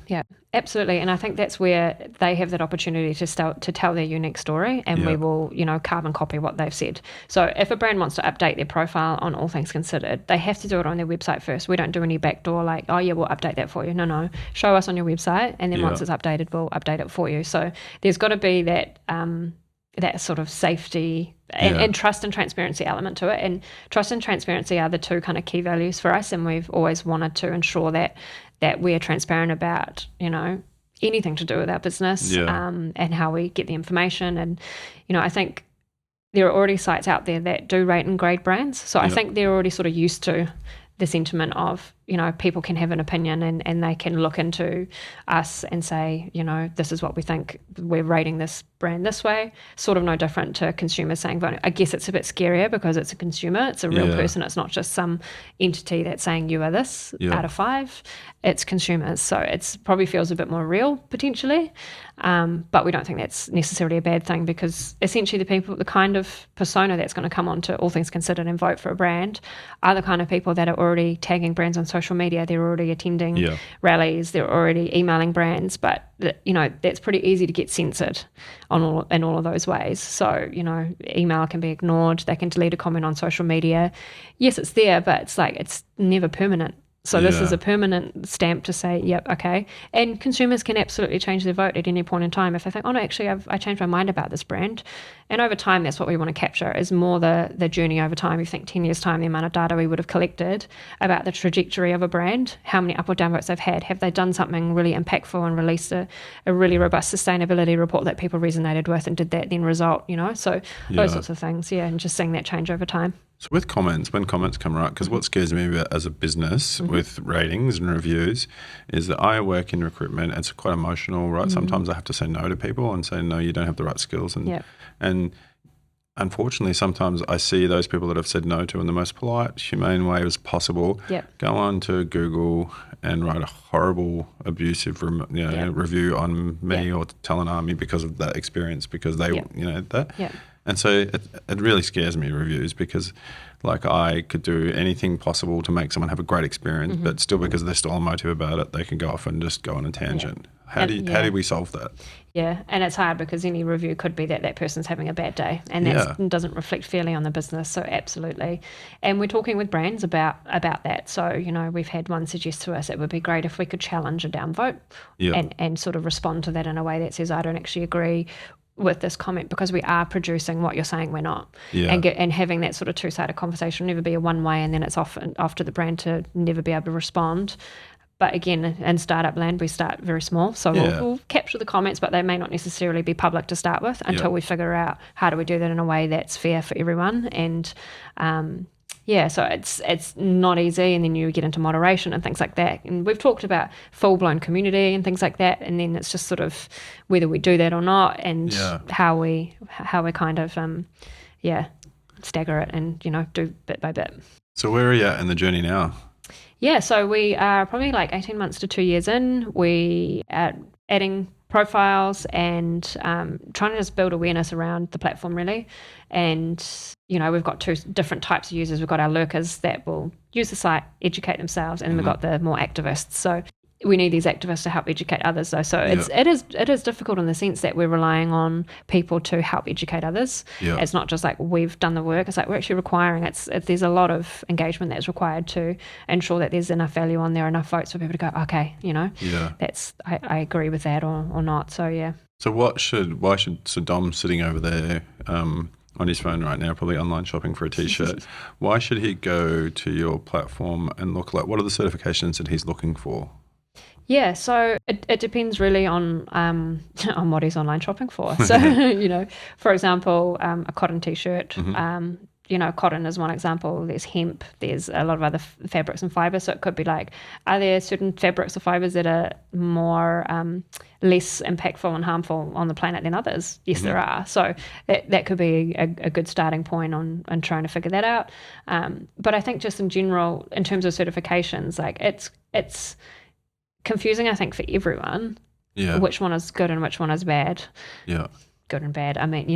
Absolutely, and I think that's where they have that opportunity to tell their unique story, and we will, carbon copy what they've said. So if a brand wants to update their profile on All Things Considered, they have to do it on their website first. We don't do any backdoor like, we'll update that for you. No, show us on your website, and then once it's updated, we'll update it for you. So there's got to be that that sort of safety and trust and transparency element to it. And trust and transparency are the two kind of key values for us, and we've always wanted to ensure that we're transparent about, anything to do with our business, and how we get the information. And, I think there are already sites out there that do rate and grade brands. So I think they're already sort of used to the sentiment of, people can have an opinion and they can look into us and say, this is what we think, we're rating this brand this way. Sort of no different to consumers saying voting. I guess it's a bit scarier because it's a consumer, it's a real person, it's not just some entity that's saying you are this out of 5. It's consumers, so it probably feels a bit more real potentially, but we don't think that's necessarily a bad thing, because essentially the kind of persona that's going to come onto All Things Considered and vote for a brand are the kind of people that are already tagging brands on social media, they're already attending rallies, they're already emailing brands, but that's pretty easy to get censored in all of those ways. So email can be ignored, they can delete a comment on social media. Yes, it's there, but it's never permanent. So this is a permanent stamp to say, yep, okay. And consumers can absolutely change their vote at any point in time if they think, oh no, actually I changed my mind about this brand. And over time, that's what we want to capture, is more the journey over time. You think 10 years time, the amount of data we would have collected about the trajectory of a brand, how many up or down votes they've had, have they done something really impactful and released a really robust sustainability report that people resonated with, and did that then result, so those sorts of things, and just seeing that change over time. So with comments, when comments come right, because what scares me about as a business with ratings and reviews is that I work in recruitment. It's quite emotional, right? Sometimes I have to say no to people and say, no, you don't have the right skills. And unfortunately, sometimes I see those people that I've said no to in the most polite, humane way as possible go on to Google and write a horrible, abusive review on me or tell an army because of that experience, because they, And so it really scares me, reviews, because I could do anything possible to make someone have a great experience, but still, because they're still emotive about it, they can go off and just go on a tangent. How do we solve that? Yeah, and it's hard because any review could be that person's having a bad day, and that doesn't reflect fairly on the business. So absolutely. And we're talking with brands about that. So, we've had one suggest to us it would be great if we could challenge a downvote and sort of respond to that in a way that says, I don't actually agree with this comment because we are producing what you're saying we're not. And having that sort of two-sided conversation will never be a one way, and then it's off to the brand to never be able to respond. But again, in startup land, we start very small. So we'll capture the comments, but they may not necessarily be public to start with until we figure out how do we do that in a way that's fair for everyone. And so it's not easy, and then you get into moderation and things like that. And we've talked about full-blown community and things like that, and then it's just sort of whether we do that or not, and how we kind of stagger it and do bit by bit. So where are you at in the journey now? Yeah, so we are probably 18 months to 2 years in. We are adding profiles and trying to just build awareness around the platform, really. And we've got 2 different types of users. We've got our lurkers that will use the site, educate themselves, and then we've got the more activists. So we need these activists to help educate others, though. So it is difficult in the sense that we're relying on people to help educate others. It's not just we've done the work. It's we're actually requiring. There's a lot of engagement that's required to ensure that there's enough value on there, enough votes for people to go, okay, that's I agree with that or not. So yeah. So why should Dom sitting over there on his phone right now, probably online shopping for a t-shirt, why should he go to your platform and look what are the certifications that he's looking for? Yeah, so it depends really on what he's online shopping for. So, for example, a cotton t-shirt, cotton is one example. There's hemp, there's a lot of other fabrics and fibers. So it could be are there certain fabrics or fibers that are more less impactful and harmful on the planet than others? Yes, there are. So that could be a good starting point on trying to figure that out. But I think just in general, in terms of certifications, it's confusing, I think, for everyone. Which one is good and which one is bad. Good and bad. I mean,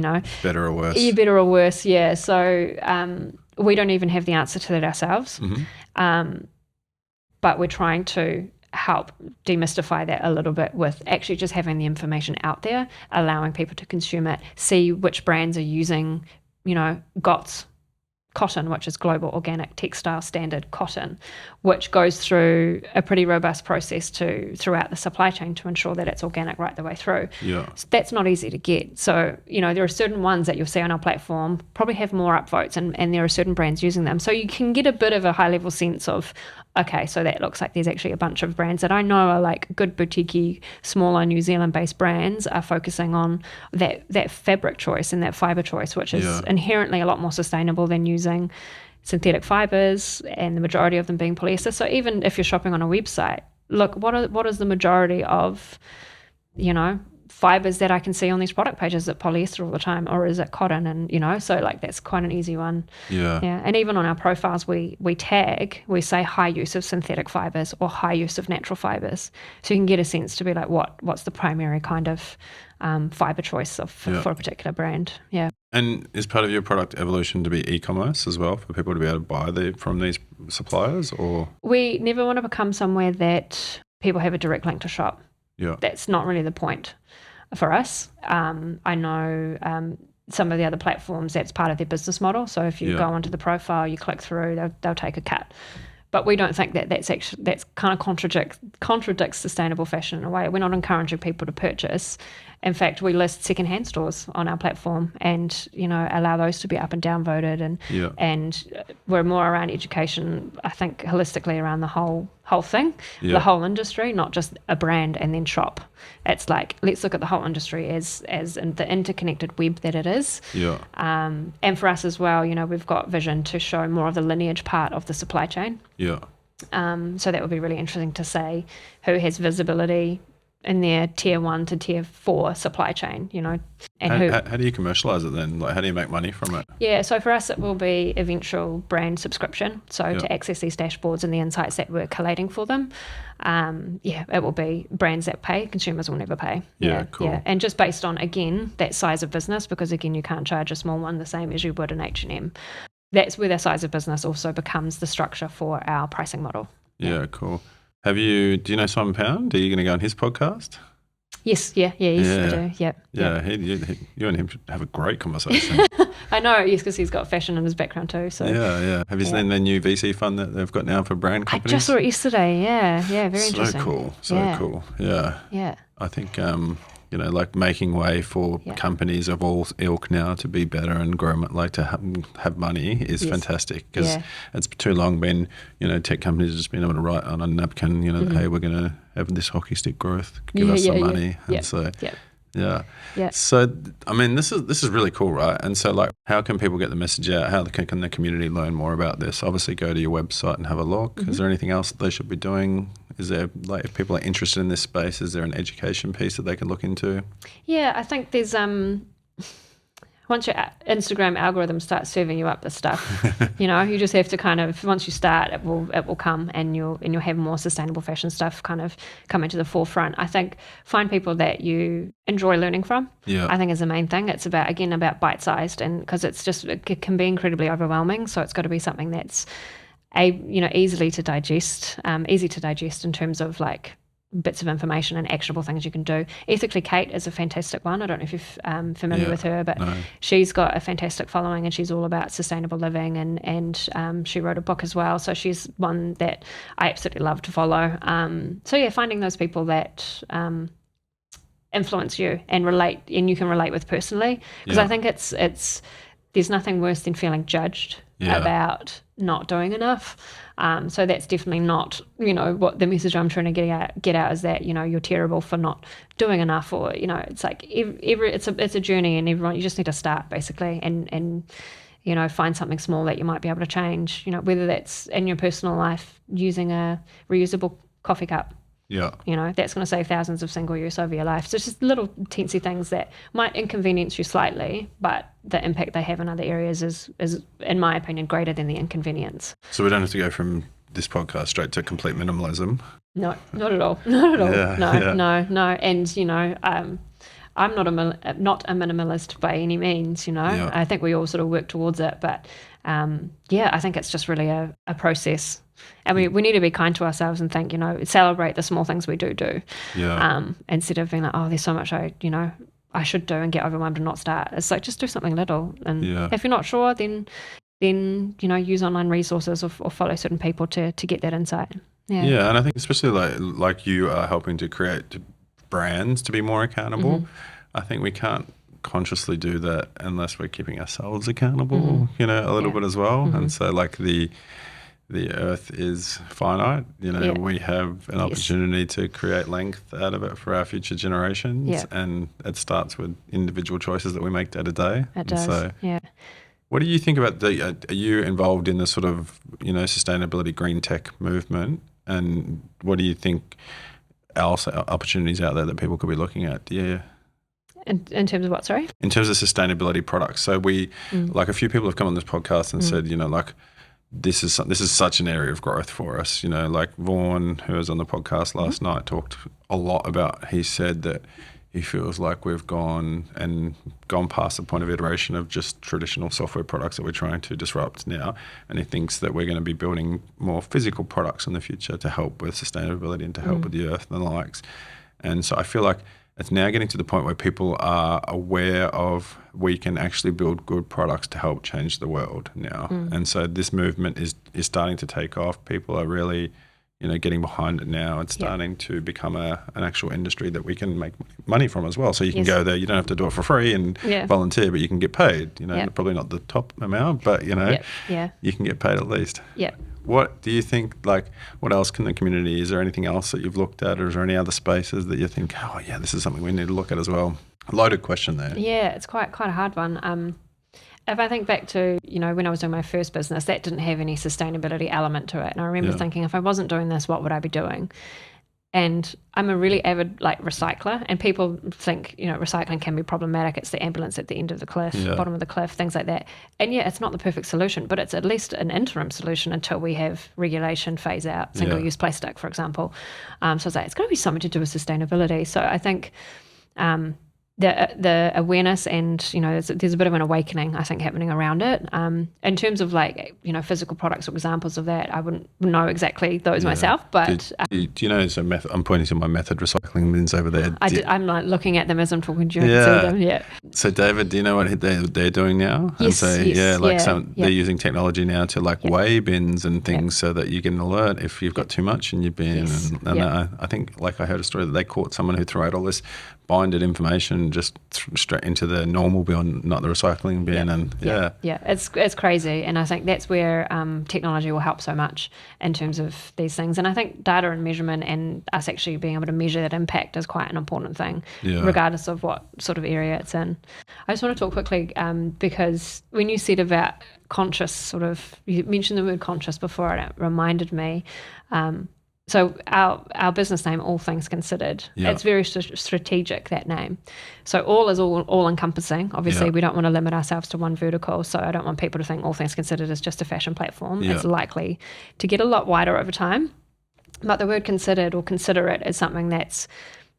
better or worse. Yeah, better or worse. Yeah. So we don't even have the answer to that ourselves. But we're trying to help demystify that a little bit with actually just having the information out there, allowing people to consume it, see which brands are using, GOTS cotton, which is Global Organic Textile Standard cotton, which goes through a pretty robust process throughout the supply chain to ensure that it's organic right the way through. So that's not easy to get. So, there are certain ones that you'll see on our platform probably have more upvotes, and there are certain brands using them. So you can get a bit of a high-level sense of, okay, so that looks like there's actually a bunch of brands that I know are good boutique-y, smaller New Zealand-based brands are focusing on that fabric choice and that fiber choice, which is inherently a lot more sustainable than using synthetic fibers, and the majority of them being polyester. So even if you're shopping on a website, look, what is the majority of, fibers that I can see on these product pages? Is it polyester all the time, or is it cotton? And so like that's quite an easy one. Yeah. And even on our profiles, we tag, we say high use of synthetic fibers or high use of natural fibers, so you can get a sense to be like what's the primary kind of fiber choice for a particular brand. Yeah. And is part of your product evolution to be e-commerce as well, for people to be able to buy from these suppliers? Or we never want to become somewhere that people have a direct link to shop. Yeah. That's not really the point for us. I know some of the other platforms, that's part of their business model. So if you go onto the profile, you click through, they'll take a cut. But we don't think that's kind of contradicts sustainable fashion in a way. We're not encouraging people to purchase. In fact, we list secondhand stores on our platform and, allow those to be up and down voted. And we're more around education, I think, holistically around the whole thing, the whole industry, not just a brand and then shop. It's like, let's look at the whole industry as in the interconnected web that it is. Yeah. And for us as well, we've got vision to show more of the lineage part of the supply chain. Yeah. So that would be really interesting to say who has visibility in their tier 1 to tier 4 supply chain, and how do you commercialize it then? Like, how do you make money from it? Yeah, so for us it will be eventual brand subscription. So to access these dashboards and the insights that we're collating for them, it will be brands that pay, consumers will never pay. Yeah, cool. Yeah, and just based on, again, that size of business, because again, you can't charge a small one the same as you would an H&M. That's where the size of business also becomes the structure for our pricing model. Yeah, cool. Do you know Simon Pound? Are you going to go on his podcast? Yes, I do. Yeah. You and him should have a great conversation. I know, yes, because he's got fashion in his background too. So yeah. Have you seen the new VC fund that they've got now for brand companies? I just saw it yesterday. Yeah, very interesting. So cool. Yeah. I think like making way for companies of all ilk now to be better and grow, like to have money is fantastic, because it's too long been, tech companies just been able to write on a napkin, hey, we're going to have this hockey stick growth, give us some money. And so, So, I mean, this is really cool, right? And so, like, how can people get the message out? How can the community learn more about this? Obviously, go to your website and have a look. Is there anything else that they should be doing? Is there, like, if people are interested in this space, is there an education piece that they can look into? Yeah, I think there's once your Instagram algorithm starts serving you up this stuff, you just have to kind of, once you start, it will come, and you'll have more sustainable fashion stuff kind of come into the forefront. I think find people that you enjoy learning from. Yeah. I think is the main thing. It's about bite-sized, and because it can be incredibly overwhelming. So it's got to be something that's easy to digest in terms of like bits of information and actionable things you can do. Ethically Kate is a fantastic one. I don't know if you're familiar with her, but she's got a fantastic following, and she's all about sustainable living, and she wrote a book as well. So she's one that I absolutely love to follow. Finding those people that influence you and relate, and you can relate with personally, because I think it's there's nothing worse than feeling judged about not doing enough. So that's definitely not, what the message I'm trying to get out is that, you're terrible for not doing enough, or, it's like it's a journey, and everyone, you just need to start basically, and find something small that you might be able to change, whether that's in your personal life using a reusable coffee cup. Yeah. That's going to save thousands of single use over your life. So it's just little teensy things that might inconvenience you slightly, but the impact they have in other areas is, in my opinion, greater than the inconvenience. So we don't have to go from this podcast straight to complete minimalism. No, not at all. Not at all. Yeah, No. And, I'm not a minimalist by any means, I think we all sort of work towards it, but I think it's just really a process. And we need to be kind to ourselves and think, celebrate the small things we do. Yeah. Instead of being like, oh, there's so much I should do, and get overwhelmed and not start. It's like, just do something little. And if you're not sure, then use online resources or follow certain people to get that insight. Yeah, and I think especially like you are helping to create brands to be more accountable. I think we can't consciously do that unless we're keeping ourselves accountable, a little bit as well. And so, like, the earth is finite, we have an opportunity to create length out of it for our future generations, and it starts with individual choices that we make day to day. It does. What do you think about are you involved in the sort of, sustainability green tech movement? And what do you think else opportunities out there that people could be looking at? Yeah. In terms of what, sorry? In terms of sustainability products. So like a few people have come on this podcast and said, like, this is such an area of growth for us. Like Vaughan, who was on the podcast last night, talked a lot about, he said that he feels like we've gone past the point of iteration of just traditional software products that we're trying to disrupt now. And he thinks that we're going to be building more physical products in the future to help with sustainability and to help with the earth and the likes. And so I feel like it's now getting to the point where people are aware of we can actually build good products to help change the world now. And so this movement is starting to take off. People are really getting behind it now. It's starting to become an actual industry that we can make money from as well. So you can go there, you don't have to do it for free and volunteer, but you can get paid. Probably not the top amount, but you can get paid at least. Yeah. What do you think, like, what else can the community, is there anything else that you've looked at, or is there any other spaces that you think, this is something we need to look at as well? A loaded question there. Yeah, it's quite a hard one. If I think back to, when I was doing my first business, that didn't have any sustainability element to it. And I remember thinking, if I wasn't doing this, what would I be doing? And I'm a really avid recycler, and people think, recycling can be problematic. It's the ambulance at the end of the cliff, bottom of the cliff, things like that. And it's not the perfect solution, but it's at least an interim solution until we have regulation phase out single-use plastic, for example. So it's like, it's got to be something to do with sustainability. So I think the awareness and, there's a bit of an awakening, I think, happening around it. In terms of physical products or examples of that, I wouldn't know exactly those myself, but... Do you know, I'm pointing to my method recycling bins over there. I'm like looking at them as I'm talking to you. Yeah. So David, do you know what they're doing now? Yes, they're using technology now to weigh bins and things so that you get an alert if you've got too much in your bin. I think, I heard a story that they caught someone who threw out all this binded information just straight into the normal bin, not the recycling bin. It's crazy, and I think that's where technology will help so much in terms of these things. And I think data and measurement and us actually being able to measure that impact is quite an important thing, regardless of what sort of area it's in. I just want to talk quickly because when you said about conscious, you mentioned the word conscious before, and it reminded me. So our business name, All Things Considered, it's very strategic, that name. So all is all encompassing. Obviously, we don't want to limit ourselves to one vertical. So I don't want people to think All Things Considered is just a fashion platform. It's likely to get a lot wider over time. But the word considered or considerate is something that's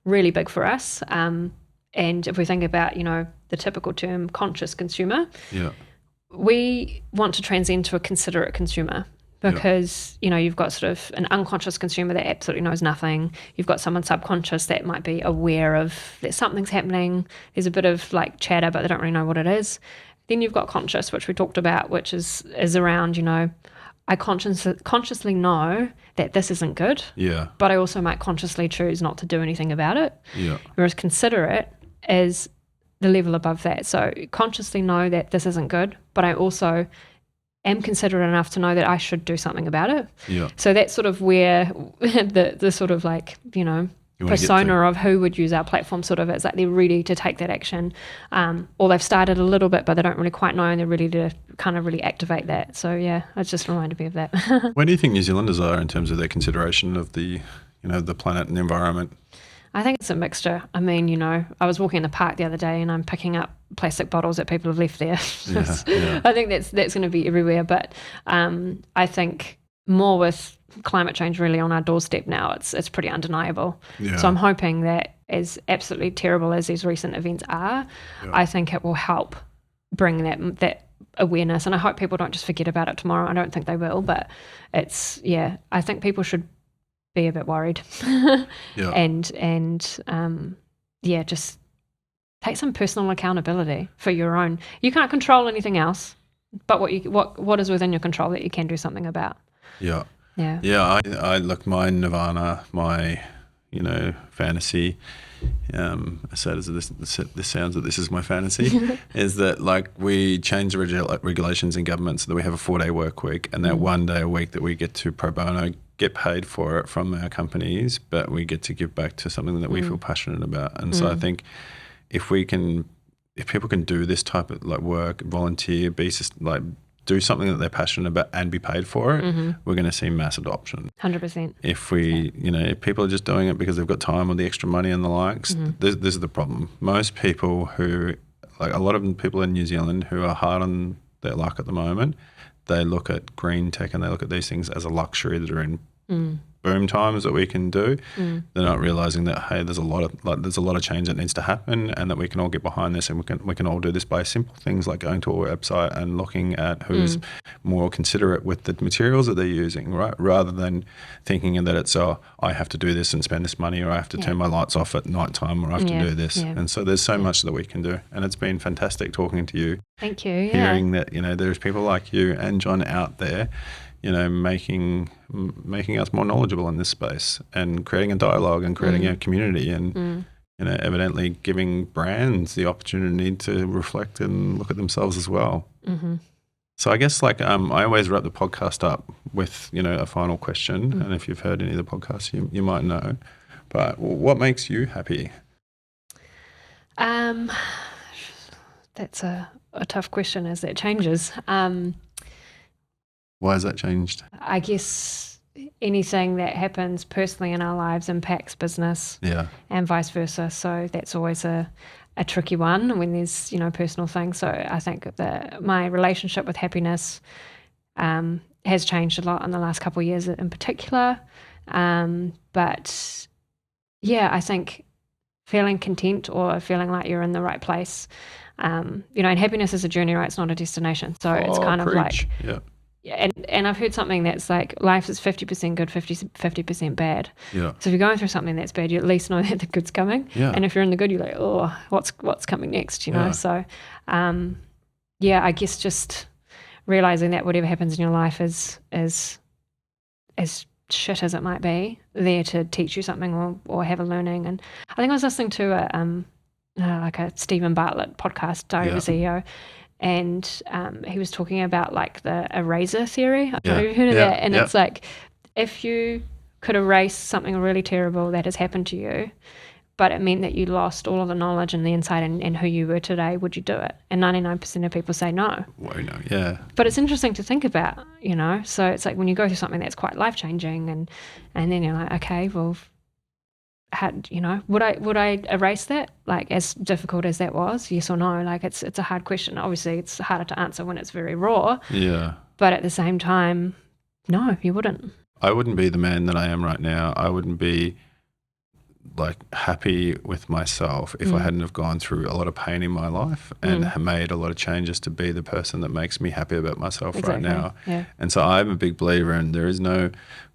really big for us. And if we think about, the typical term conscious consumer, we want to transcend to a considerate consumer. Because, you've got sort of an unconscious consumer that absolutely knows nothing. You've got someone subconscious that might be aware of that something's happening. There's a bit of chatter, but they don't really know what it is. Then you've got conscious, which we talked about, which is around, I consciously know that this isn't good. But I also might consciously choose not to do anything about it. Whereas considerate is the level above that. So consciously know that this isn't good, but I also am considerate enough to know that I should do something about it. So that's sort of where the sort of persona of who would use our platform sort of is, they're ready to take that action, or they've started a little bit but they don't really quite know, and they're ready to kind of really activate that. So it just reminded me of that. Where do you think New Zealanders are in terms of their consideration of the planet and the environment? I think it's a mixture. I mean, I was walking in the park the other day and I'm picking up plastic bottles that people have left there. I think that's going to be everywhere. But I think more with climate change really on our doorstep now, it's pretty undeniable. So I'm hoping that, as absolutely terrible as these recent events are, I think it will help bring that awareness. And I hope people don't just forget about it tomorrow. I don't think they will. But I think people should be a bit worried and just take some personal accountability for your own. You can't control anything else, but what is within your control that you can do something about. I look, my nirvana, my fantasy, as sad as this sounds, that this is my fantasy, is that we change the regulations in government so that we have a 4-day work week, and that 1 day a week that we get to pro bono get paid for it from our companies, but we get to give back to something that we feel passionate about. And so I think if we can if people can do this type of like work, volunteer, like do something that they're passionate about and be paid for it, we're going to see mass adoption. 100%. If we, if people are just doing it because they've got time or the extra money and the likes, this is the problem. Most people who, like a lot of people in New Zealand who are hard on their luck at the moment, they look at green tech and they look at these things as a luxury that are in boom times that we can do. They're not realizing that, hey, there's a lot of change that needs to happen, and that we can all get behind this, and we can all do this by simple things like going to a website and looking at who's more considerate with the materials that they're using, right? Rather than thinking that it's, I have to do this and spend this money, or I have to turn my lights off at night time, or I have to do this. And so there's so much that we can do, and it's been fantastic talking to you. Thank you. Hearing that, there's people like you and John out there, making us more knowledgeable in this space, and creating a dialogue and creating a community, and evidently giving brands the opportunity to reflect and look at themselves as well. So I guess I always wrap the podcast up with a final question, and if you've heard any of the podcasts, you might know. But what makes you happy? That's a tough question as that changes. Why has that changed? I guess anything that happens personally in our lives impacts business, and vice versa. So that's always a tricky one when there's personal things. So I think that my relationship with happiness has changed a lot in the last couple of years in particular. But yeah, I think feeling content or feeling like you're in the right place. And happiness is a journey, right? It's not a destination. So it's kind of like. Yeah, and I've heard something that's like life is 50% good, 50% bad. Yeah. So if you're going through something that's bad, you at least know that the good's coming. Yeah. And if you're in the good, you're like, oh, what's coming next? So, I guess just realizing that whatever happens in your life is as shit as it might be, there to teach you something or have a learning. And I think I was listening to a Stephen Bartlett podcast, Diary of a CEO. And he was talking about like the eraser theory. I don't know if you've heard of that. And it's like, if you could erase something really terrible that has happened to you, but it meant that you lost all of the knowledge and the insight and who you were today, would you do it? And 99% of people say no. Well, no, yeah. But it's interesting to think about, So it's like when you go through something that's quite life-changing and then you're like, okay, well, would I erase that? Like, as difficult as that was, yes or no? Like, it's a hard question. Obviously, it's harder to answer when it's very raw. Yeah. But at the same time, no, you wouldn't. I wouldn't be the man that I am right now. I wouldn't be like happy with myself if I hadn't have gone through a lot of pain in my life and made a lot of changes to be the person that makes me happy about myself right now. Yeah. And so I'm a big believer in there is no.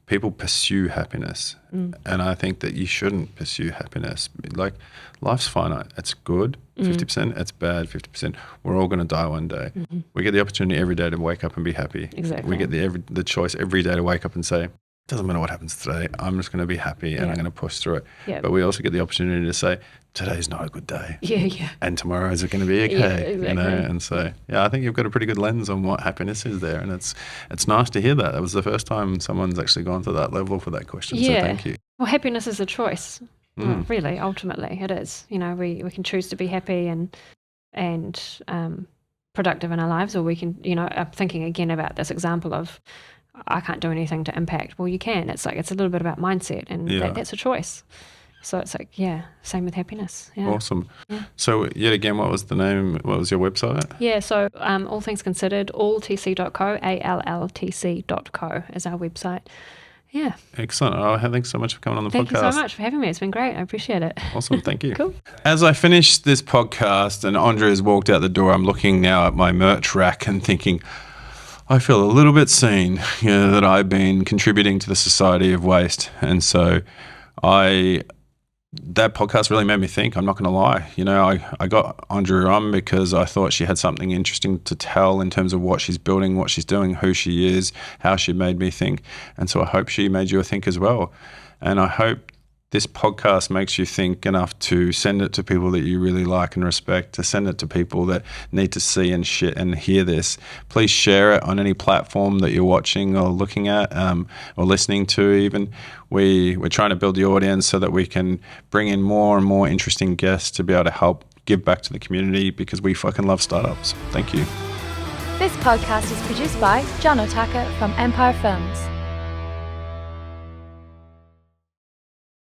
People pursue happiness, and I think that you shouldn't pursue happiness. Like, life's finite. It's good, 50%. It's bad, 50%. We're all going to die one day. We get the opportunity every day to wake up and be happy. Exactly. We get the choice every day to wake up and say, doesn't matter what happens today, I'm just going to be happy and I'm going to push through it. Yep. But we also get the opportunity to say, today's not a good day. Yeah. And tomorrow is it going to be okay? Yeah, exactly. And so, I think you've got a pretty good lens on what happiness is there. And it's nice to hear that. That was the first time someone's actually gone to that level for that question. Yeah. So thank you. Well, happiness is a choice. Really, ultimately it is. We can choose to be happy and productive in our lives, or we can, I'm thinking again about this example of, I can't do anything to impact. Well, you can. It's like, it's a little bit about mindset, and that's a choice. So it's like, same with happiness. Yeah. Awesome. Yeah. So yet again, what was the name? What was your website? Yeah. So all things considered, alltc.co, alltc.co is our website. Yeah. Excellent. Oh, thanks so much for coming on the podcast. Thank you so much for having me. It's been great. I appreciate it. Awesome. Thank you. Cool. As I finish this podcast and Andrea has walked out the door, I'm looking now at my merch rack and thinking, I feel a little bit seen, that I've been contributing to the society of waste. And so that podcast really made me think, I'm not going to lie. I got Andrea on because I thought she had something interesting to tell in terms of what she's building, what she's doing, who she is, how she made me think. And so I hope she made you think as well. And I hope this podcast makes you think enough to send it to people that you really like and respect, to send it to people that need to see and hear this. Please share it on any platform that you're watching or looking at or listening to even. We're trying to build the audience so that we can bring in more and more interesting guests to be able to help give back to the community because we fucking love startups. Thank you. This podcast is produced by John Holt from Empire Films.